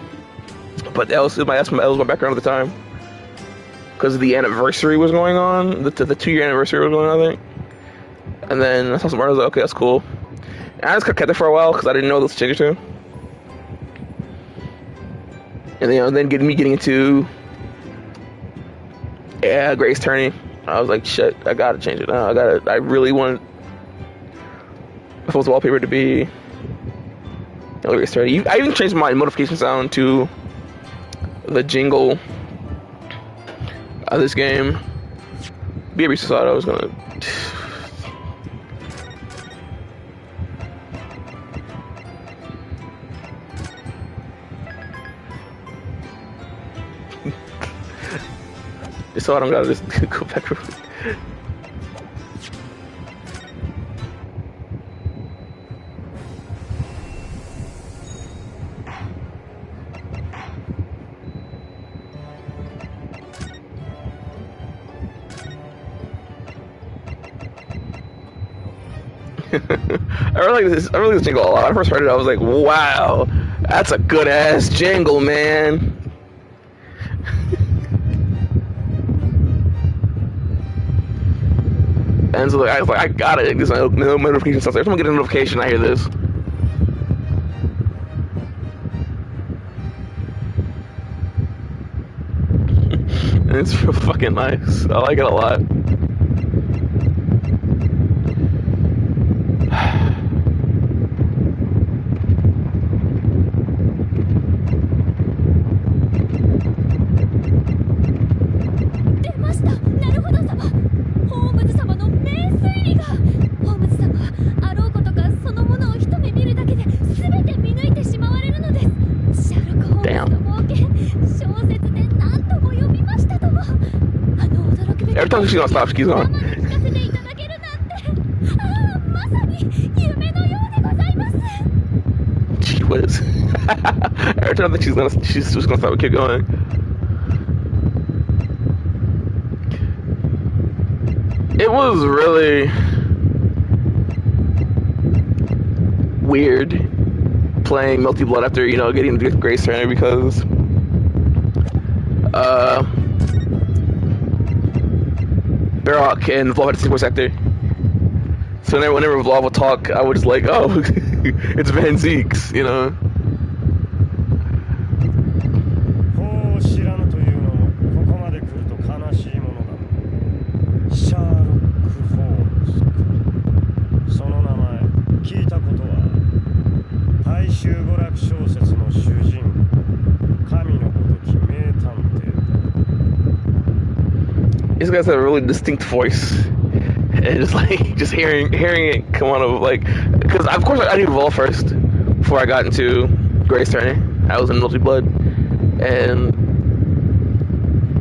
But that was my background at the time. Because the anniversary was going on. The 2-year anniversary was going on, I think. And then I saw some art. I was like, okay, that's cool. And I just kept it for a while because I didn't know this change too. And then getting into Grace Attorney. I was like, shit, I gotta change it now. I really want my phone's wallpaper to be Grace Attorney. I even changed my notification sound to the jingle of this game. BB Susato was gonna. So I don't gotta just go back real quick. I really like this jingle a lot. When I first heard it, I was like, wow, that's a good ass jingle, man. And so I was like, I got it. There's no notification sounds. Every time I get a notification, I hear this. And it's real fucking nice. I like it a lot. Every time she's gonna stop, she keeps going. Gee whiz. Every time I think she's just gonna stop and keep going. It was really weird playing Melty Blood after, getting the Grace Attorney because Barrock and Vlov had the same voice actor. So whenever Vlov would talk, I was like, oh, it's Van Zeeks, 集語録小説の主人神のごとき名探偵 This guy's a really distinct voice, and just hearing it come out of like, because of course I knew Vol first before I got into Grace Attorney. I was in Multi Blood,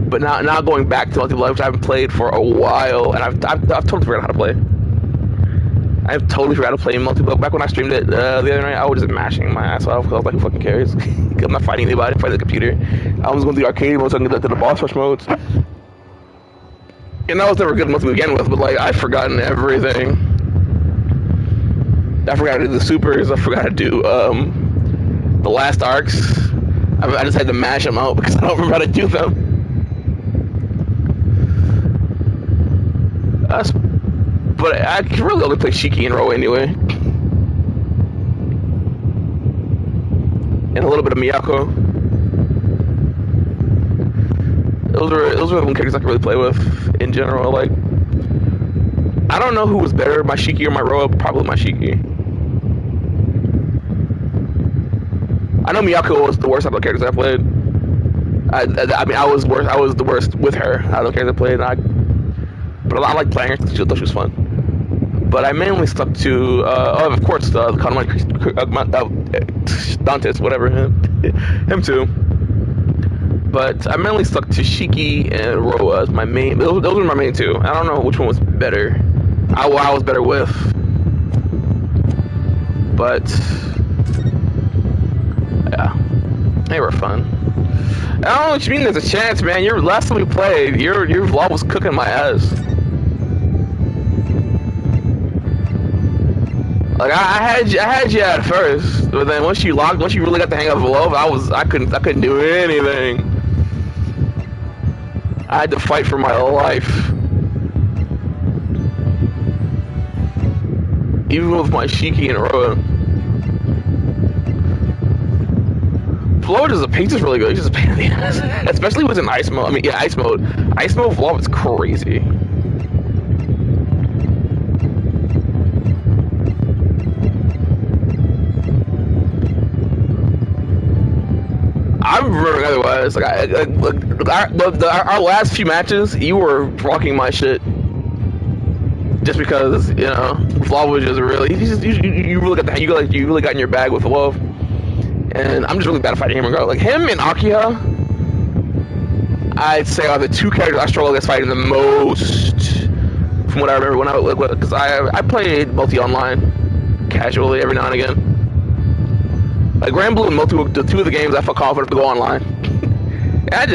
but now going back to Multi Blood, which I haven't played for a while, and I've totally forgotten how to play. I've totally forgot to play Multi Blood. Back when I streamed it the other night, I was just mashing my ass off because I was like, who fucking cares? I'm not fighting anybody. I'm fighting the computer. I was going to the arcade mode, so I can get to the boss rush modes. And that was never good enough to begin with, but like, I've forgotten everything. I forgot to do the supers, I forgot to do the last arcs. I just had to mash them out because I don't remember how to do them. But I can really only play Shiki and Ro anyway. And a little bit of Miyako. Those were the one characters I could really play with in general. Like, I don't know who was better, my Shiki or my Roa. Probably my Shiki. I know Miyako was the worst out of the characters I played. I mean, I was the worst with her out of the characters I played. But I like playing her. I thought she was fun. But I mainly stuck to, of course, the Dantes, whatever, him too. But I mainly stuck to Shiki and Roa as my main. Those were my main two. I don't know which one was better. I was better with. But yeah, they were fun. I don't know what you mean. There's a chance, man. Your last time we played, your vlog was cooking my ass. Like I had you at first, but then once you really got the hang of Vlov, I couldn't do anything. I had to fight for my life. Even with my Shiki and Roa. Vlov is just really good. He's just a pain in the ass. Especially with an ice mode. I mean, yeah, ice mode. Ice mode Vlov is crazy. I'm remembering otherwise. Like our last few matches, you were rocking my shit. Just because, you know, Vlov was just really, you really got in your bag with Vlov. And I'm just really bad at fighting him and girl. Like him and Akiha, I'd say are the two characters I struggle against fighting the most. From what I remember because I played multi online casually every now and again. Like Grand Blue and Multi, the two of the games I felt confident to go online. I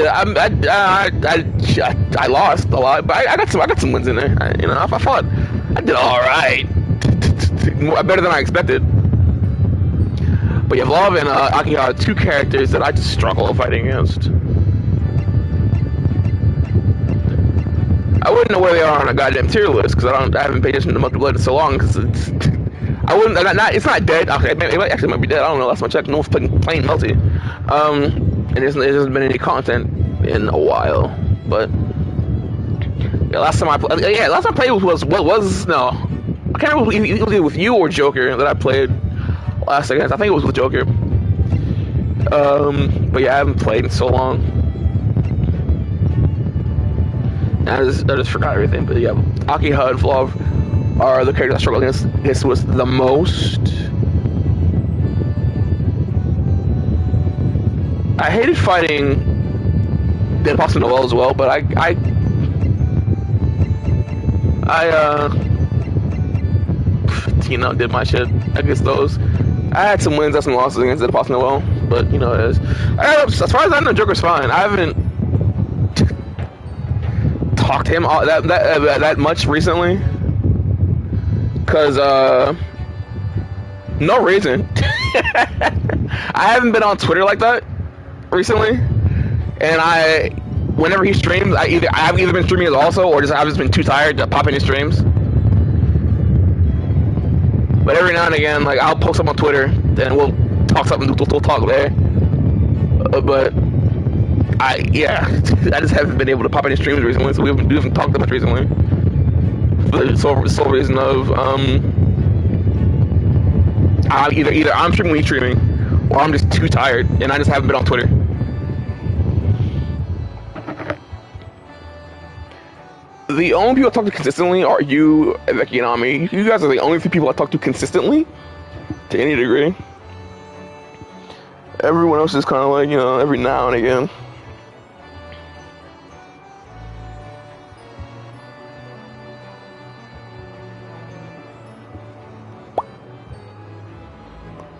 lost a lot, but I got some wins in there. I fought. I did all right, better than I expected. But yeah, Vlov and Akiha are two characters that I just struggle fighting against. I wouldn't know where they are on a goddamn tier list because I haven't paid attention to Multi Blood in so long because it's not dead. Okay, it might be dead. I don't know. Last time I checked, no one's playing multi. And there hasn't been any content in a while. But yeah, last time I played was no. I can't remember if it was with you or Joker that I played last against. I think it was with Joker. But yeah, I haven't played in so long. I just forgot everything. But yeah, Akiha and Vlov are the characters I struggle against was the most. I hated fighting the Apostle Noel as well, but I did my shit against those. I had some wins and some losses against the Apostle Noel, but you know it is. As far as I know, Joker's fine. I haven't talked to him that much recently. Because, no reason. I haven't been on Twitter like that recently. And whenever he streams, I've either been streaming also, or I've just been too tired to pop in his streams. But every now and again, like, I'll post up on Twitter, then we'll talk something, we'll talk there. But, I just haven't been able to pop in his streams recently, so we haven't talked that much recently. The sole reason of either I'm streaming or he's streaming, or I'm just too tired and I just haven't been on Twitter. The only people I talk to consistently are you, Becky, and Ami. You guys are the only two people I talk to consistently, to any degree. Everyone else is kind of like, you know, every now and again.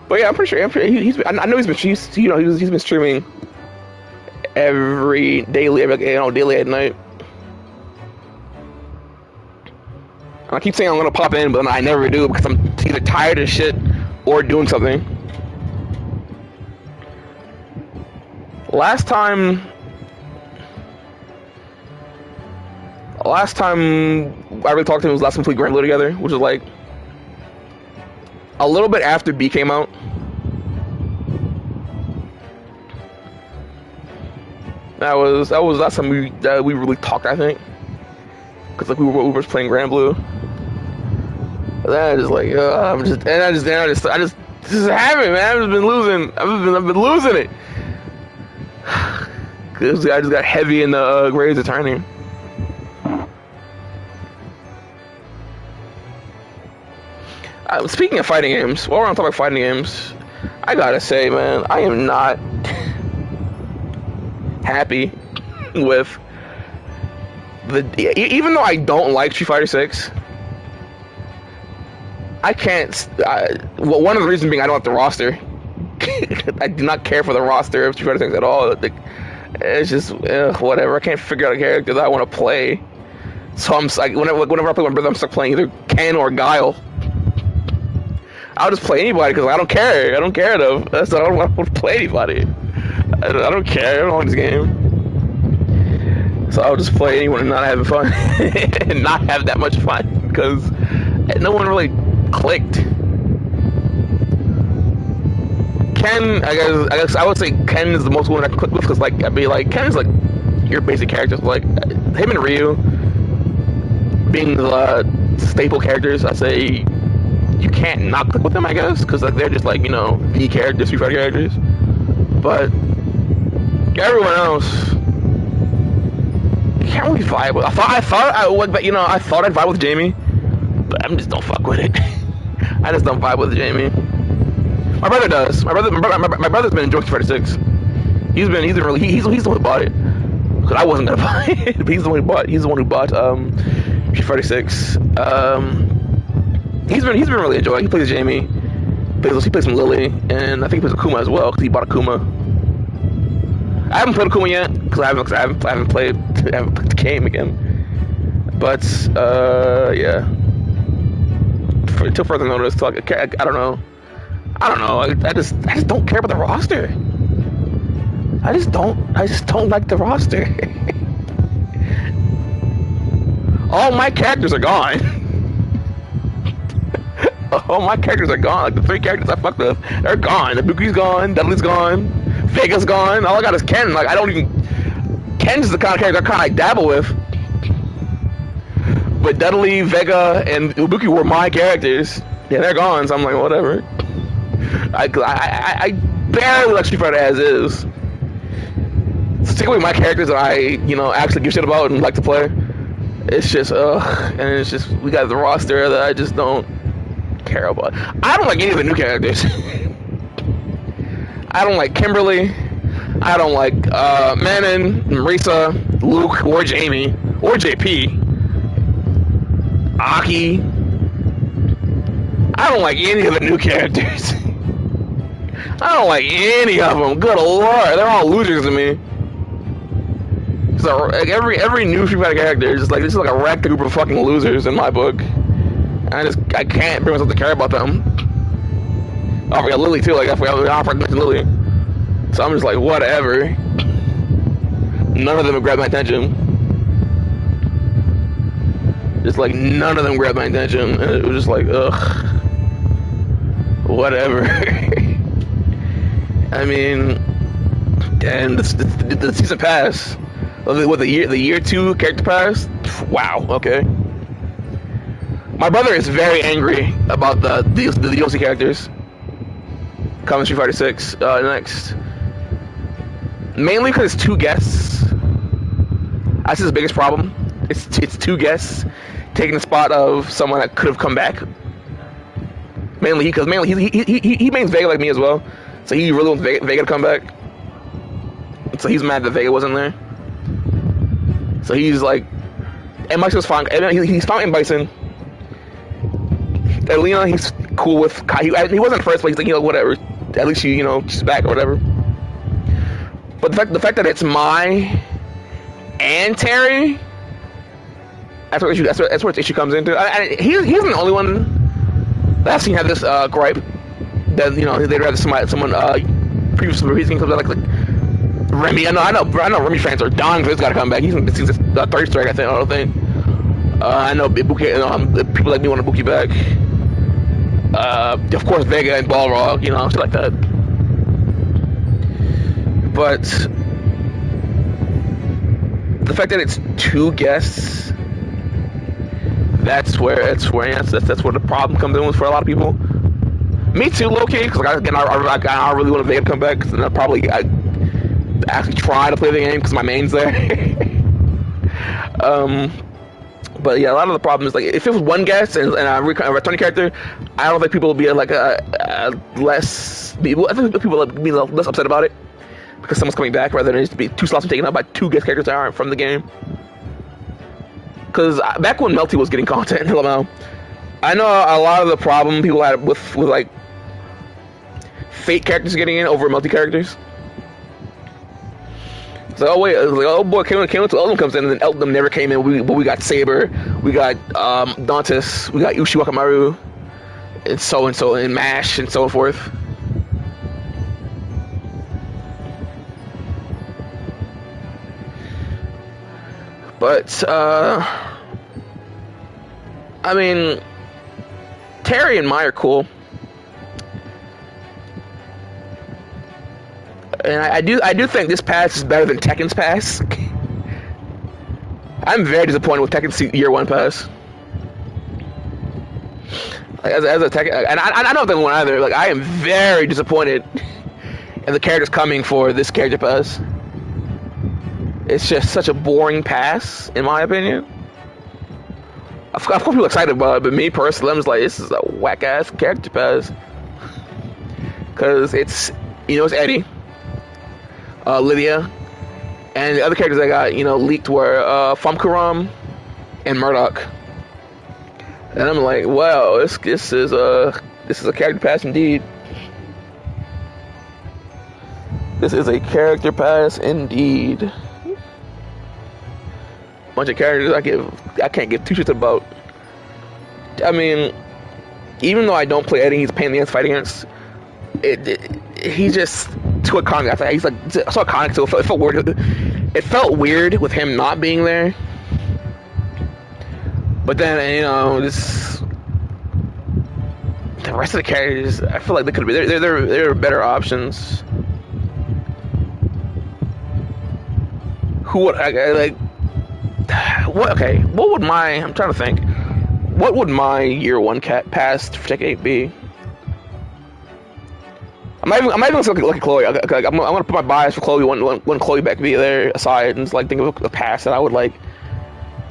But yeah, I'm pretty sure. I know he's been streaming daily at night. And I keep saying I'm gonna pop in, but I never do because I'm either tired of shit or doing something. Last time I really talked to him was last time we played Granblue together, which was like a little bit after B came out. That was last time we really talked, I think, because like we were playing Granblue. Then I just like I just haven't, man. I've been losing it. Cause I just got heavy in the grades of turning. Speaking of fighting games, while we're on talking about fighting games, I gotta say, man, I am not happy with even though I don't like Street Fighter 6. I can't. One of the reasons being I don't like the roster. I do not care for the roster of Street Fighter 6 at all. It's just whatever. I can't figure out a character that I want to play. So I'm like, whenever I play my brother, I'm stuck playing either Ken or Guile. I'll just play anybody because I don't care. I don't care enough. I don't want to play anybody. I don't care. I don't like this game. So I'll just play anyone and not having fun and not have that much fun because no one really clicked. Ken, I guess I would say Ken is the most one I can click with because like I'd be like Ken is like your basic characters, like him and Ryu being the staple characters. I say you can't not click with them, I guess, because like they're just like, you know, the characters, Street Fighter characters. But everyone else, you can't really vibe with. I thought I would, but you know, I thought I'd vibe with Jamie, but I just don't fuck with it. I just don't vibe with Jamie. My brother does. My brother's been enjoying Street Fighter 6. He's the one who bought it. Cause I wasn't gonna buy it, but he's the one who bought Street Fighter 6. He's been really enjoying. He plays Jamie. He plays some Lily, and I think he plays Akuma as well because he bought Akuma. I haven't played Akuma yet because I haven't played the game again. But yeah. Until further notice, I don't know. I just don't care about the roster. I just don't like the roster. All my characters are gone. All my characters are gone. Like the 3 characters I fucked with, they're gone. Ibuki's gone. Dudley's gone. Vega's gone. All I got is Ken. Like Ken's the kind of character I kind of like dabble with. But Dudley, Vega, and Ibuki were my characters. Yeah, they're gone. So I'm like, whatever. I barely like Street Fighter as is. So take away my characters that I, actually give shit about and like to play. It's just, and it's just, we got the roster that I just don't care about. I don't like any of the new characters. I don't like Kimberly. I don't like Manon, Marisa, Luke, or Jamie, or JP. Aki. I don't like any of the new characters. I don't like any of them. Good lord, they're all losers to me. So like, every new Street Fighter character is just like a wrecked group of fucking losers in my book. I can't bring myself to care about them. I forgot Lily too. Like I forgot to mention Lily. So I'm just like whatever. None of them have grabbed my attention. Just like none of them grabbed my attention. And it was just like ugh. Whatever. I mean, and the season pass. What the year 2 character pass? Wow. Okay. My brother is very angry about the DLC characters. coming Street Fighter 6 next. Mainly because it's 2 guests. That's his biggest problem. It's 2 guests taking the spot of someone that could have come back. Mainly because he mains Vega like me as well, so he really wants Vega to come back. So he's mad that Vega wasn't there. So he's like, and Bison's fine. He's fine in Bison. Alina, he's cool with. He wasn't first, but he's like, you know, whatever. At least she's back or whatever. But the fact that it's Mai and Terry, that's where the issue comes into. He's the only one that I've seen have this gripe that they'd rather someone previous games comes out like Remy. I know Remy fans are dying for this guy to come back. He's since the third strike, I don't think. I know Ibuki, people like me want Ibuki back. Of course, Vega and Balrog, shit like that. But the fact that it's 2 guests, that's where the problem comes in with for a lot of people. Me too, low key, because I really want Vega to come back, because I actually try to play the game because my main's there. But yeah, a lot of the problem is like if it was 1 guest and a returning character, I don't think people would be like less. I think people would be less upset about it because someone's coming back rather than just be 2 slots taken up by 2 guest characters that aren't from the game. Because back when Melty was getting content, I know a lot of the problem people had with like Fate characters getting in over Melty characters. So oh boy, Kalen to Eldum comes in, and then Eldum never came in. But we got Saber, we got Dantes, we got Ushi Wakamaru, and Mash, and so forth. But I mean, Terry and Mai are cool. And I do think this pass is better than Tekken's pass. I'm very disappointed with Tekken's year 1 pass. As a Tekken, and I don't think one either. Like, I am very disappointed in the characters coming for this character pass. It's just such a boring pass, in my opinion. Of course, people are excited about it, but me personally, I'm just like, this is a whack ass character pass. Because it's Eddie. Lydia, and the other characters I got, leaked were Famkuram and Murdoch. And I'm like, wow, this is a character pass indeed. This is a character pass indeed. Bunch of characters I can't give 2 shits about. I mean, even though I don't play Eddie, he's a pain in the ass to fight against. He's just too iconic. I think he's like so iconic, so it felt weird. It felt weird with him not being there. But then the rest of the characters, I feel like they could be there are better options. Who would like? What? Okay, what would I'm trying to think. What would my year 1 cat pass for Tekken 8 be? I'm not even gonna look at Chloe. I'm gonna put my bias for Chloe when Chloe back be there aside, and just like think of a pass that I would like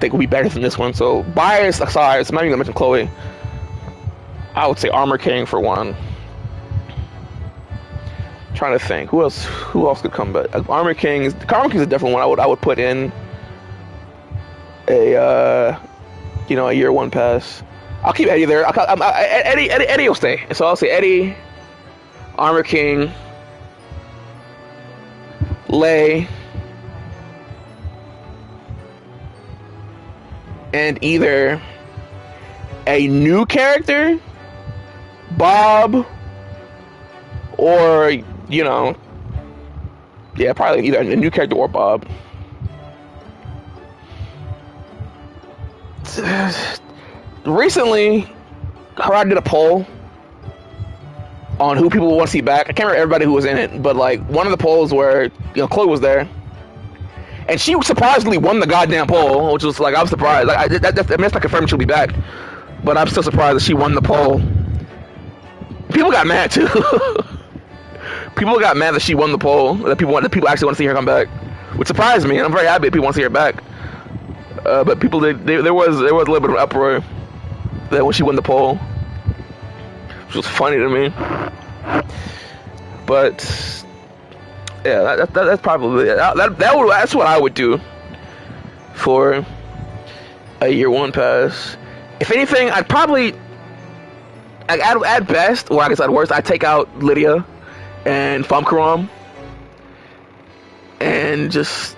think would be better than this one. So bias aside, so I'm not even gonna mention Chloe. I would say Armor King for 1. Trying to think who else could come back. Armor King is definitely one I would put in a year 1 pass. I'll keep Eddie there. Eddie will stay. So I'll say Eddie, Armor King, Lei, and either a new character, Bob, or probably either a new character or Bob. Recently, Harada did a poll on who people want to see back. I can't remember everybody who was in it, but like one of the polls where Chloe was there, and she surprisingly won the goddamn poll, which was like I was surprised. Like that's not confirmed she'll be back, but I'm still surprised that she won the poll. People got mad too. people got mad that she won the poll. That people actually want to see her come back, which surprised me. And I'm very happy that people want to see her back. But people there was a little bit of uproar that when she won the poll, which was funny to me. But yeah, that's probably that's what I would do for a year one pass. If anything, I'd probably at best, or I guess at worst, I'd take out Lydia and Famkaram, and just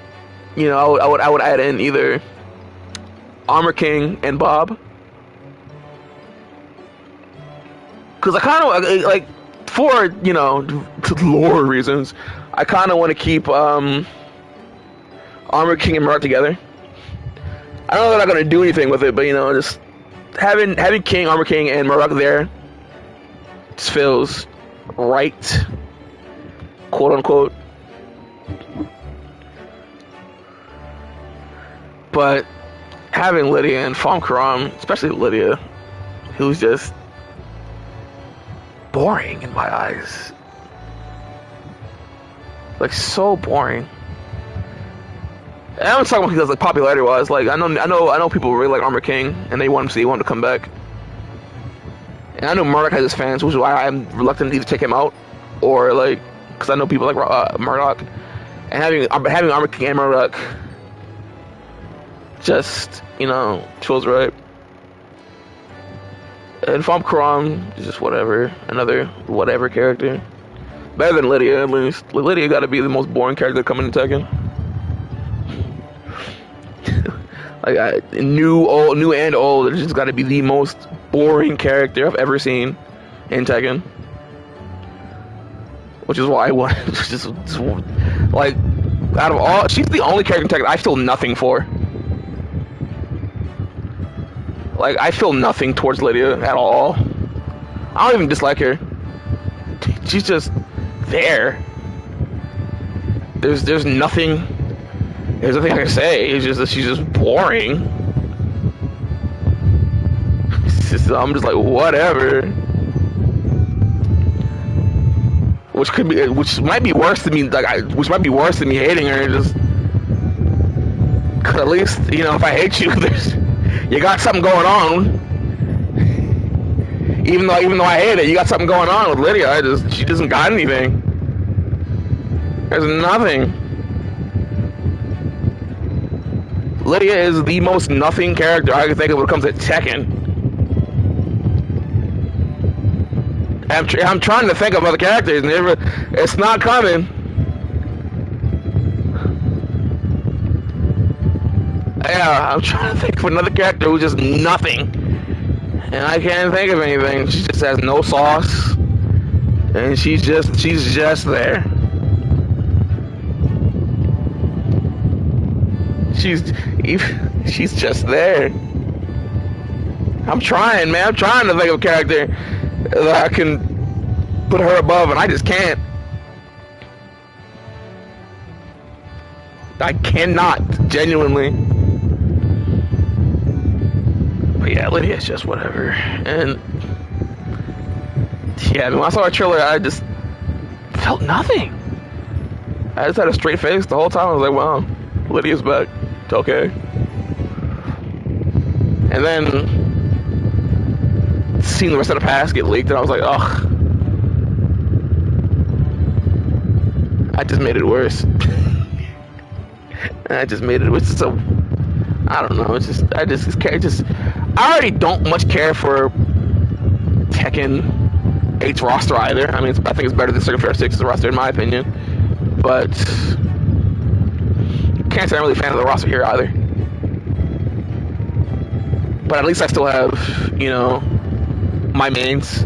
I would add in either Armor King and Bob, because I kind of like for lore reasons, I kind of want to keep Armor King and Murdoch together. I know they're not gonna do anything with it, but just having Armor King and Murdoch there just feels right, quote unquote. But having Lydia and Famkaram, especially Lydia, who's just boring in my eyes, like so boring. And I'm talking about because like popularity wise, like I know people really like Armor King and they want him to come back. And I know Murdoch has his fans, which is why I'm reluctant to either take him out or like, because I know people like Murdoch, and having Armor King and Murdoch just feels right. And Famkaram is just whatever, another whatever character, better than Lydia at least. Lydia got to be the most boring character coming in Tekken. Like new and old, it's just got to be the most boring character I've ever seen in Tekken. Which is why I want just like out of all, she's the only character in Tekken I feel nothing for. Like I feel nothing towards Lydia at all. I don't even dislike her. She's just there. There's nothing. There's nothing I can say. It's just that she's just boring. I'm just like whatever. Which might be worse than me. Which might be worse than me hating her. Just, cause at least if I hate you, you got something going on. Even though I hate it, you got something going on with Lydia. She doesn't got anything. There's nothing. Lydia is the most nothing character I can think of when it comes to Tekken. I'm trying to think of other characters, and it's not coming. Yeah, I'm trying to think of another character who's just nothing, and I can't think of anything. She just has no sauce, and she's just there. She's just there. I'm trying, man. I'm trying to think of a character that I can put her above, and I just can't. I cannot, genuinely. But yeah, Lydia's just whatever. And yeah, when I saw her trailer, I just felt nothing. I just had a straight face the whole time. I was like, wow, Lydia's back. It's okay. And then seeing the rest of the past get leaked, and I was like, ugh. I just made it worse. I just made it worse. So I don't know. I already don't much care for Tekken 8's roster either. I mean, I think it's better than Circuit Fair 6's roster in my opinion. But can't say I'm really a fan of the roster here either. But at least I still have, my mains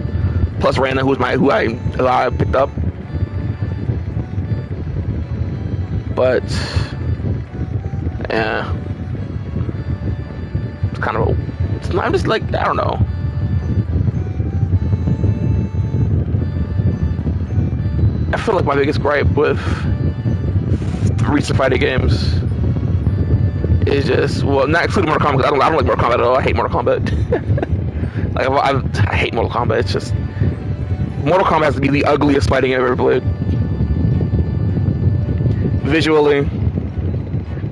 plus Reyna, who I picked up. But yeah, it's kind of I'm just like, I don't know. I feel like my biggest gripe with recent fighting games is just, well, not excluding Mortal Kombat, because I don't like Mortal Kombat at all. I hate Mortal Kombat. I hate Mortal Kombat. It's just, Mortal Kombat has to be the ugliest fighting I've ever played. visually,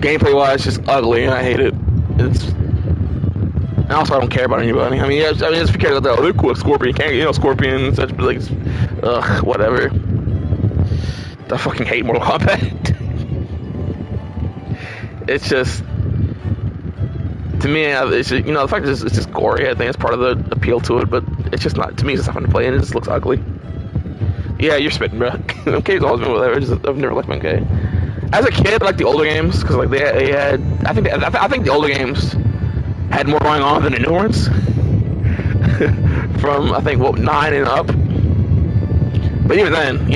gameplay wise, just ugly, and I hate it. It's and also I don't care about anybody. I mean, yeah, I mean, just care about the other cool Scorpion, Scorpion and such, but like, whatever. I fucking hate Mortal Kombat. It's just, to me, it's just, the fact that it's just gory. I think it's part of the appeal to it, but it's just not, to me, it's just not fun to play, and it just looks ugly. Yeah, you're spitting, bro. MK's always been whatever. I've never liked MK. As a kid, I liked the older games because like they had. I think the older games had more going on than the new ones. From I think 9 and up. But even then,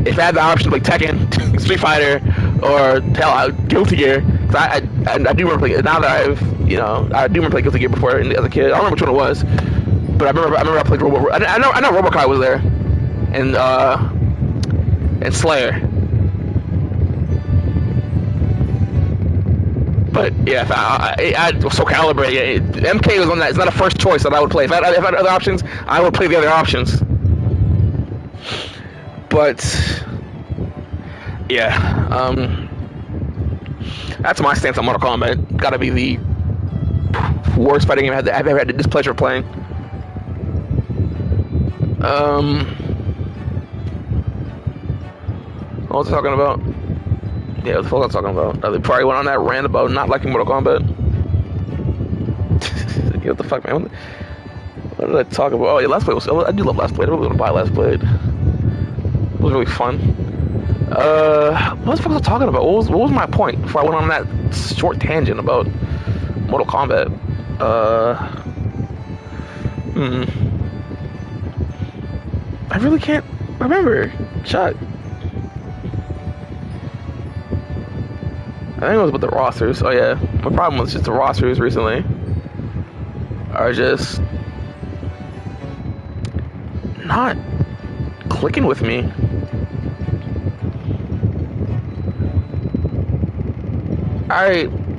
if I had the option to play Tekken, Street Fighter, or hell, Guilty Gear, because I do remember playing. Now that I do remember playing Guilty Gear before as a kid. I don't remember which one it was, but I remember I played Robo. I know RoboCop was there. And Slayer. But yeah, I Soul Calibur. MK was on that. It's not a first choice that I would play. If I had other options, I would play the other options. But yeah, that's my stance on Mortal Kombat. Gotta be the worst fighting game I've ever had the displeasure of playing. What was I talking about? Yeah, what the fuck was I talking about? They probably went on that rant about not liking Mortal Kombat. What the fuck, man? What did I talk about? Oh, yeah, Last Play was... I do love Last Play. I really want to buy Last Play. It was really fun. What the fuck was I talking about? What was my point before I went on that short tangent about Mortal Kombat? I really can't remember. Shut. I think it was about the rosters. Oh yeah, my problem was just the rosters recently are just not clicking with me.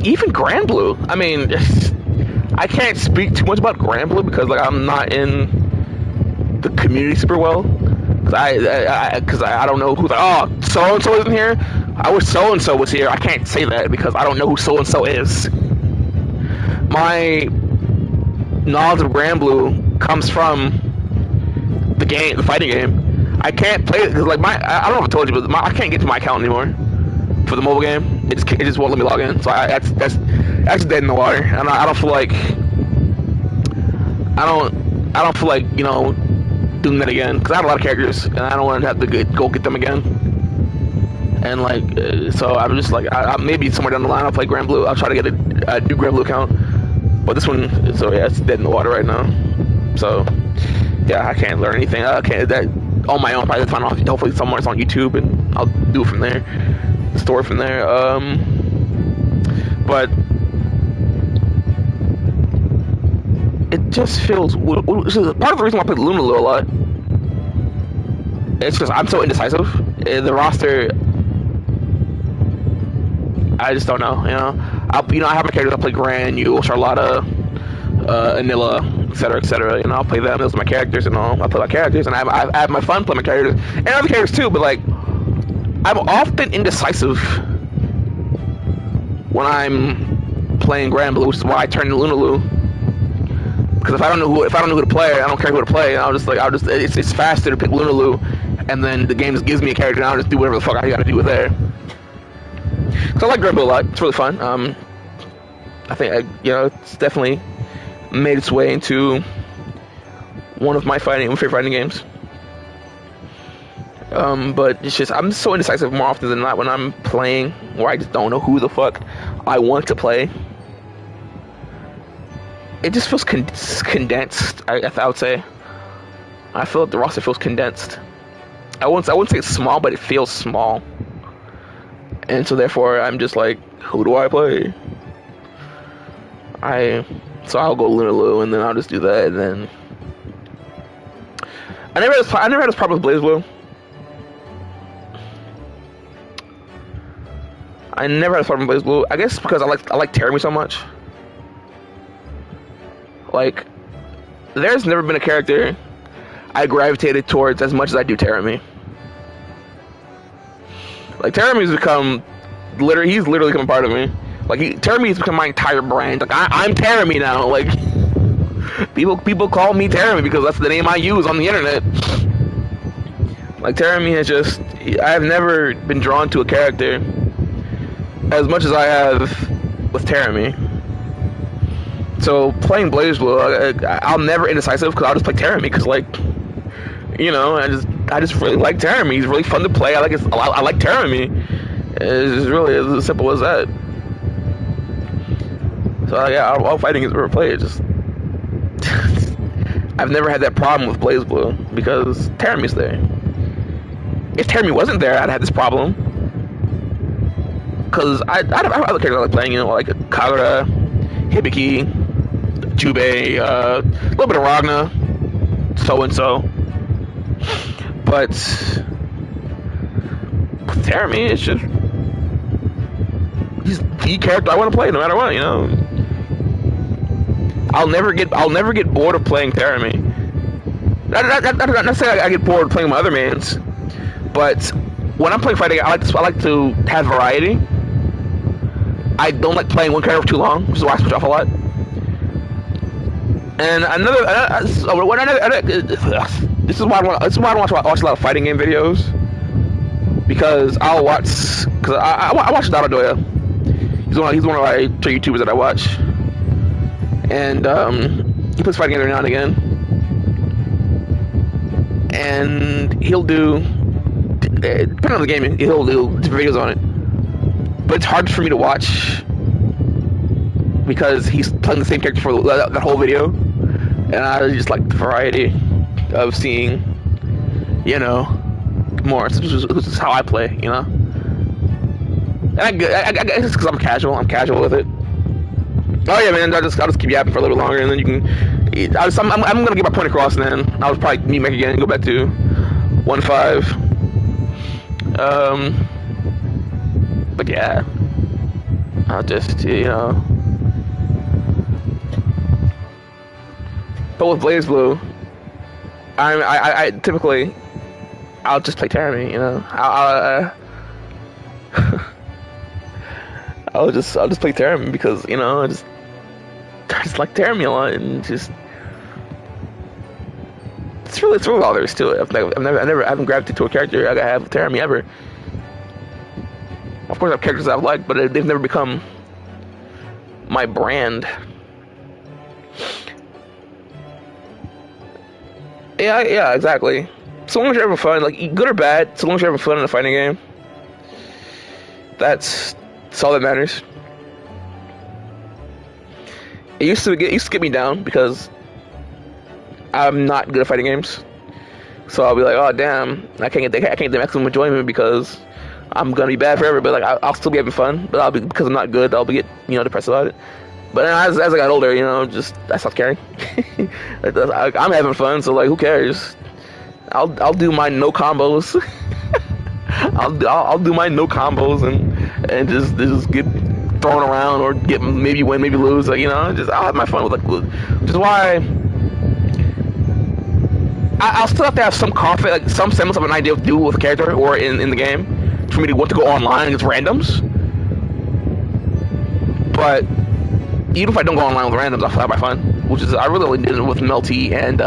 Even Grand Blue. I mean, I can't speak too much about Grand Blue because like I'm not in the community super well. Cause I don't know who's like, oh, so and so isn't here. I wish so and so was here. I can't say that because I don't know who so and so is. My knowledge of Grand Blue comes from the game, the fighting game. I can't play it because like I don't know if I told you, but I can't get to my account anymore for the mobile game. It just won't let me log in. So that's dead in the water. And I don't feel like doing that again because I have a lot of characters and I don't want to have to go get them again. And like, so I'm just like, maybe somewhere down the line I'll play Grand Blue. I'll try to get a new Grand Blue account. But this one, so yeah, it's dead in the water right now. So yeah, I can't learn anything. I can't that on my own. Probably find out. Hopefully somewhere it's on YouTube and I'll do it from there. The story from there. But it just feels. Part of the reason why I play Lunala a lot. It's because I'm so indecisive. The roster. I just don't know, I have my characters. I play Gran, Yule, Charlotta, Anilla, etc. I'll play them. Those are my characters, and I play my characters, and I have my fun playing my characters and other characters too. But like, I'm often indecisive when I'm playing Grand Blue, which is why I turn to Lunala. Because if I don't know who to play, I don't care who to play. It's faster to pick Lunala, and then the game just gives me a character, and I'll just do whatever the fuck I gotta do with there. So I like Grand Blue a lot. It's really fun. I think it's definitely made its way into one of my favorite fighting games. But it's just I'm so indecisive more often than not when I'm playing, where I just don't know who the fuck I want to play. It just feels condensed. I would say. I feel like the roster feels condensed. I wouldn't say it's small, but it feels small. And so therefore, I'm just like, who do I play? So I'll go Lunala, and then I'll just do that, and then I never had this problem with BlazBlue. I never had a problem with BlazBlue. I guess because I like Terumi so much. Like, there's never been a character I gravitated towards as much as I do Terumi. Like Terramy's become he's literally become a part of me. Like Terramy's become my entire brand. Like I'm Terramy now. Like people call me Terramy because that's the name I use on the internet. Like Terramy is just, I have never been drawn to a character as much as I have with Terramy. So playing BlazBlue, I'll never indecisive because I'll just play Terramy because, like, you know, I just really like Terramy. He's really fun to play. I like Terramy. It's really as simple as that. So yeah, all fighting is ever played. Just I've never had that problem with BlazBlue because Terramy's there. If Terramy wasn't there, I'd have this problem. Because I have other characters I like playing, you know, like Kagura, Hibiki, Jubei, a little bit of Ragna, so-and-so. But with Terramy, it's just, he's the character I want to play no matter what, you know. I'll never get bored of playing Terramy. Not saying I get bored of playing my other mains, but when I'm playing fighting, I like to have variety. I don't like playing one character for too long, which is why I switch off a lot. And this is why I want to watch a lot of fighting game videos, because I watch Daradoya. He's one of my two YouTubers that I watch, and he puts fighting games every now and again, and he'll do, depending on the game, he'll do different videos on it. But it's hard for me to watch because he's playing the same character for that whole video, and I just like the variety of seeing, you know, more. This is how I play, you know. And I guess it's because I'm casual with it. Oh yeah, man, I'll just keep yapping for a little bit longer, and then you can. I'm gonna get my point across, and then I'll probably meet Mech again and go back to 1.5. But yeah, I'll just, you know. But with BlazBlue, I typically, I'll just play Terramy, you know. I'll just play Terramy because, you know, I just like Terramy a lot, and just it's really all there is to it. I haven't gravitated to a character like I have with Terramy ever. Of course, I have characters I've liked, but they've never become my brand. Yeah, exactly. So long as you're having fun, like good or bad, so long as you're having fun in a fighting game, that's all that matters. It used to get me down because I'm not good at fighting games. So I'll be like, oh damn, I can't get the maximum enjoyment because I'm gonna be bad forever. But like I'll still be having fun, but because I'm not good, I'll be depressed about it. But as I got older, you know, I stopped caring. I'm having fun, so like, who cares? I'll do my no combos. I'll do my no combos and just get thrown around or get maybe win, maybe lose. Like, you know, I'll have my fun with which is why I'll still have to have some confidence, like some semblance of an idea of do with a character or in the game for me to want to go online against randoms. But even if I don't go online with randoms, I'll have my fun, which is I really only did it with Melty and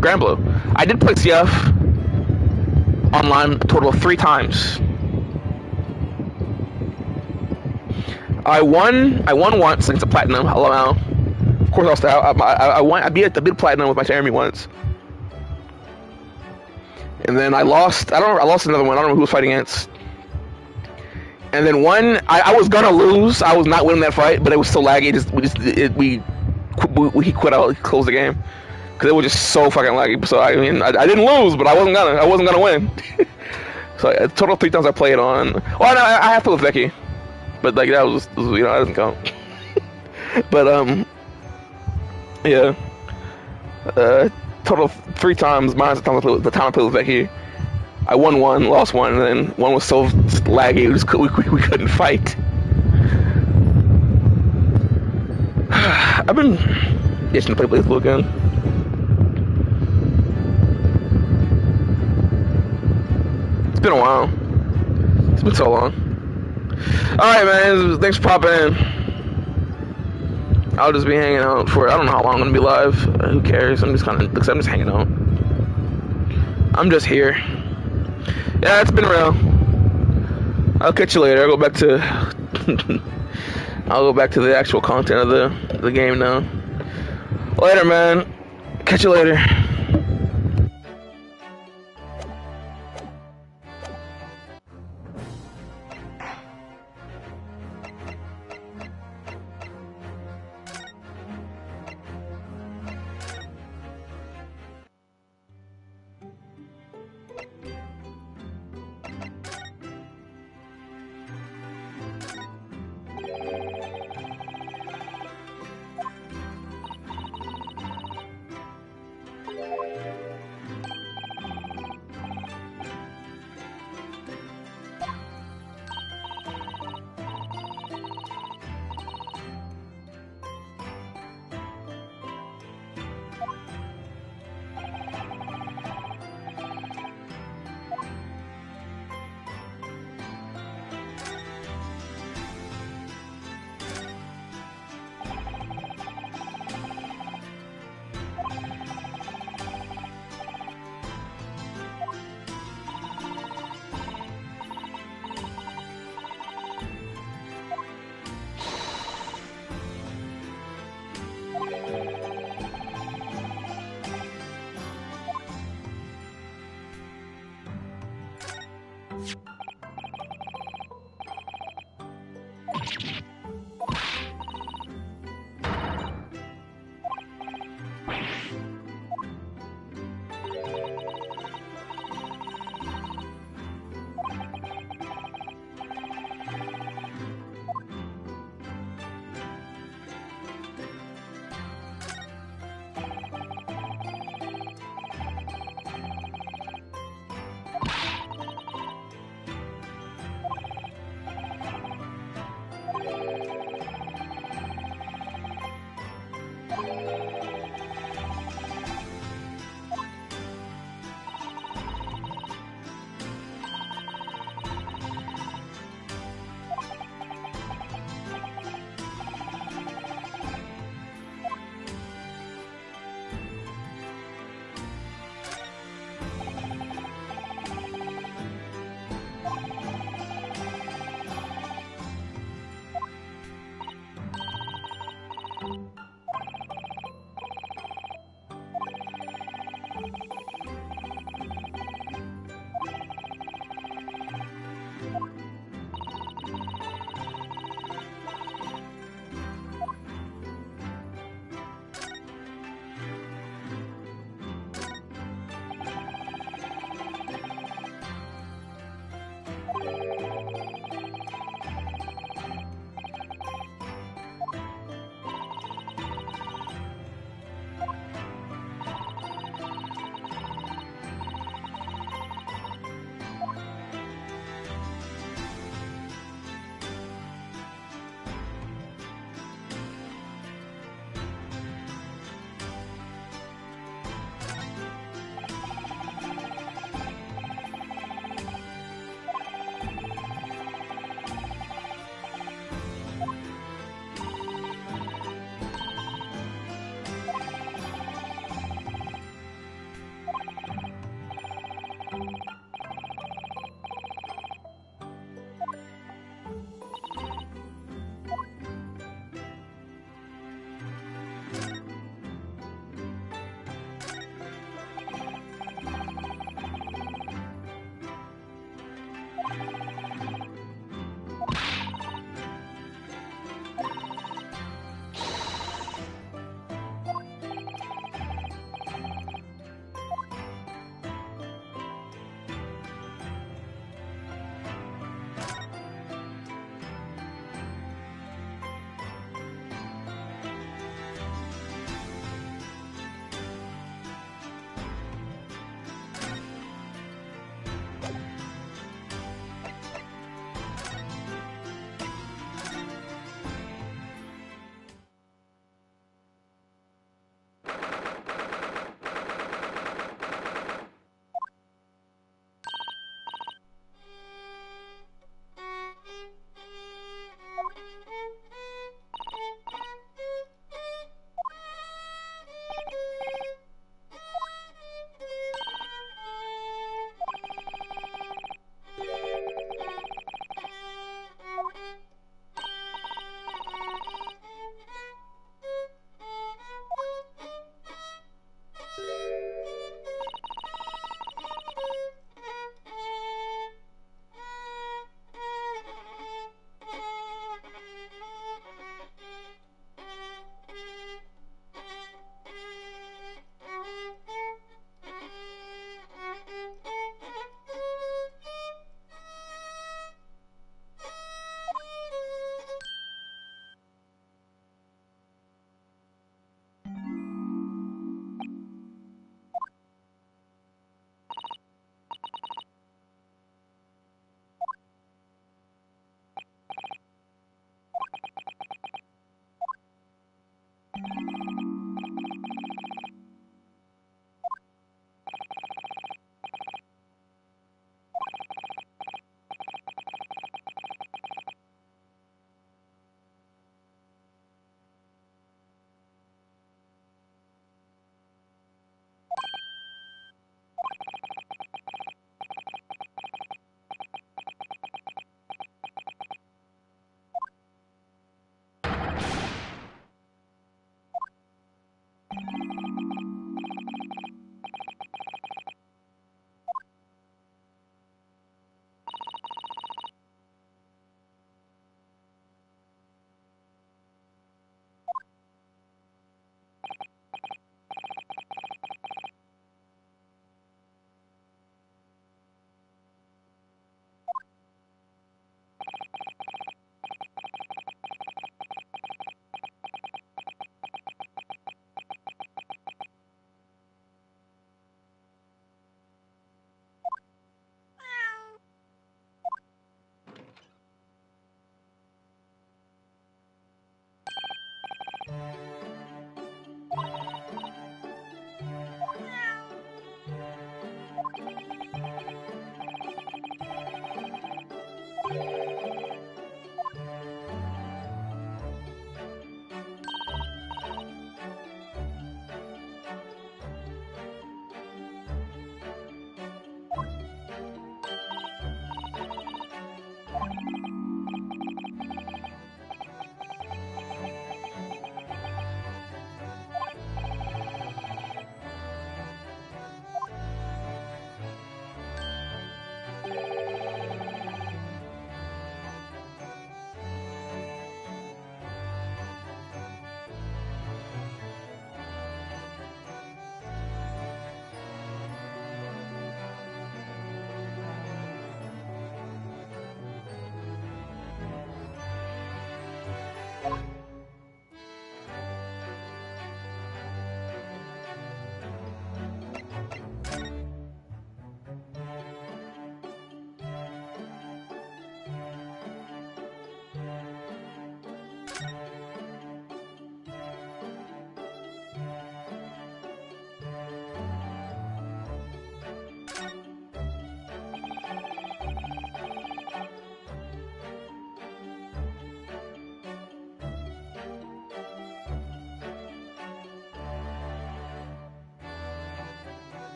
Granblue. I did play CF online a total of 3 times. I won once against a platinum. Hello. Of course, I beat a big platinum with my Terramy once, and then I lost. I lost another one. I don't know who was fighting against. And then one, I was gonna lose. I was not winning that fight, but it was so laggy. He quit out, closed the game because it was just so fucking laggy. So I mean, I didn't lose, but I wasn't gonna win. So a total 3 times I played on. Well, no, I have to with Becky, but like that was you know, that doesn't count. But yeah, total 3 times minus the time I played with Becky. I won 1, lost 1, and then 1 was so laggy we couldn't fight. I've been itching to play BlazBlue again. It's been a while. It's been so long. Alright, man. Thanks for popping in. I'll just be hanging out for, I don't know how long I'm gonna be live. Who cares? I'm just hanging out. I'm just here. Yeah, it's been real. I'll catch you later. I'll go back to the actual content of the game now. Later, man. Catch you later.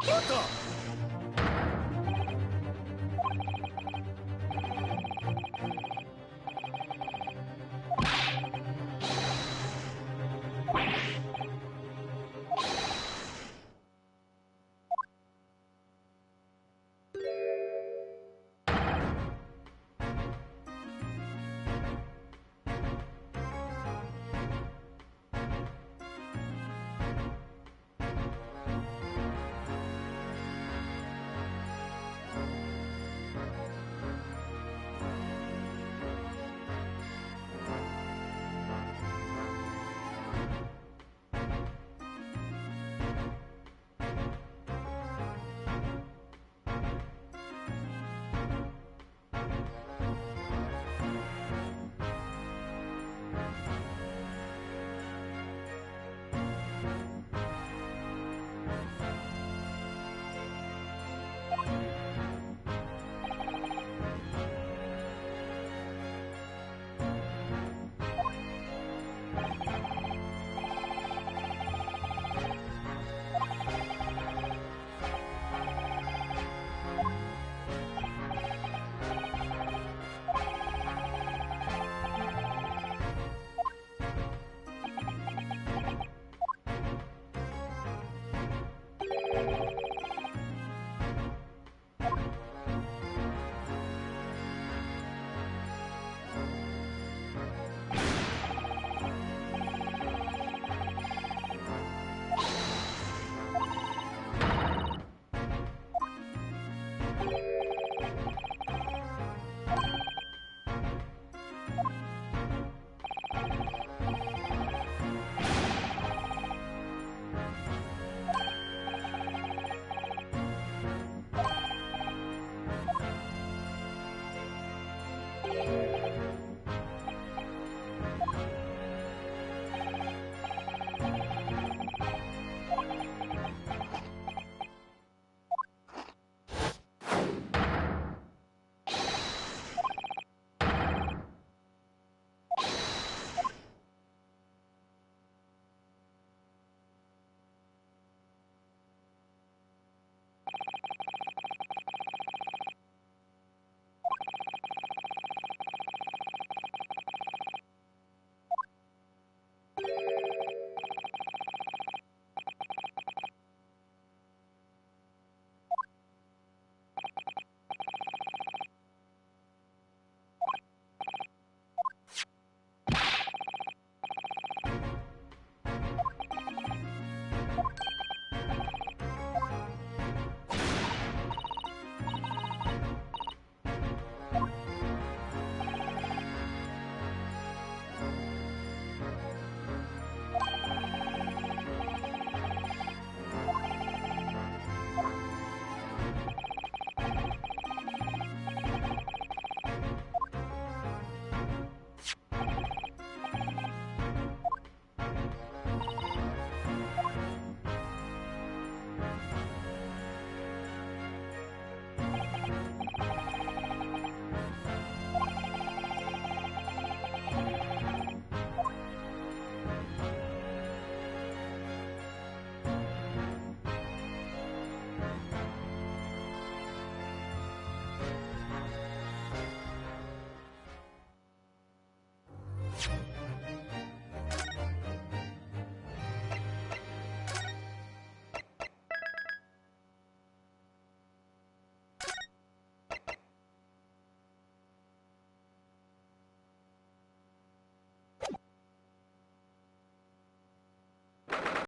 バカ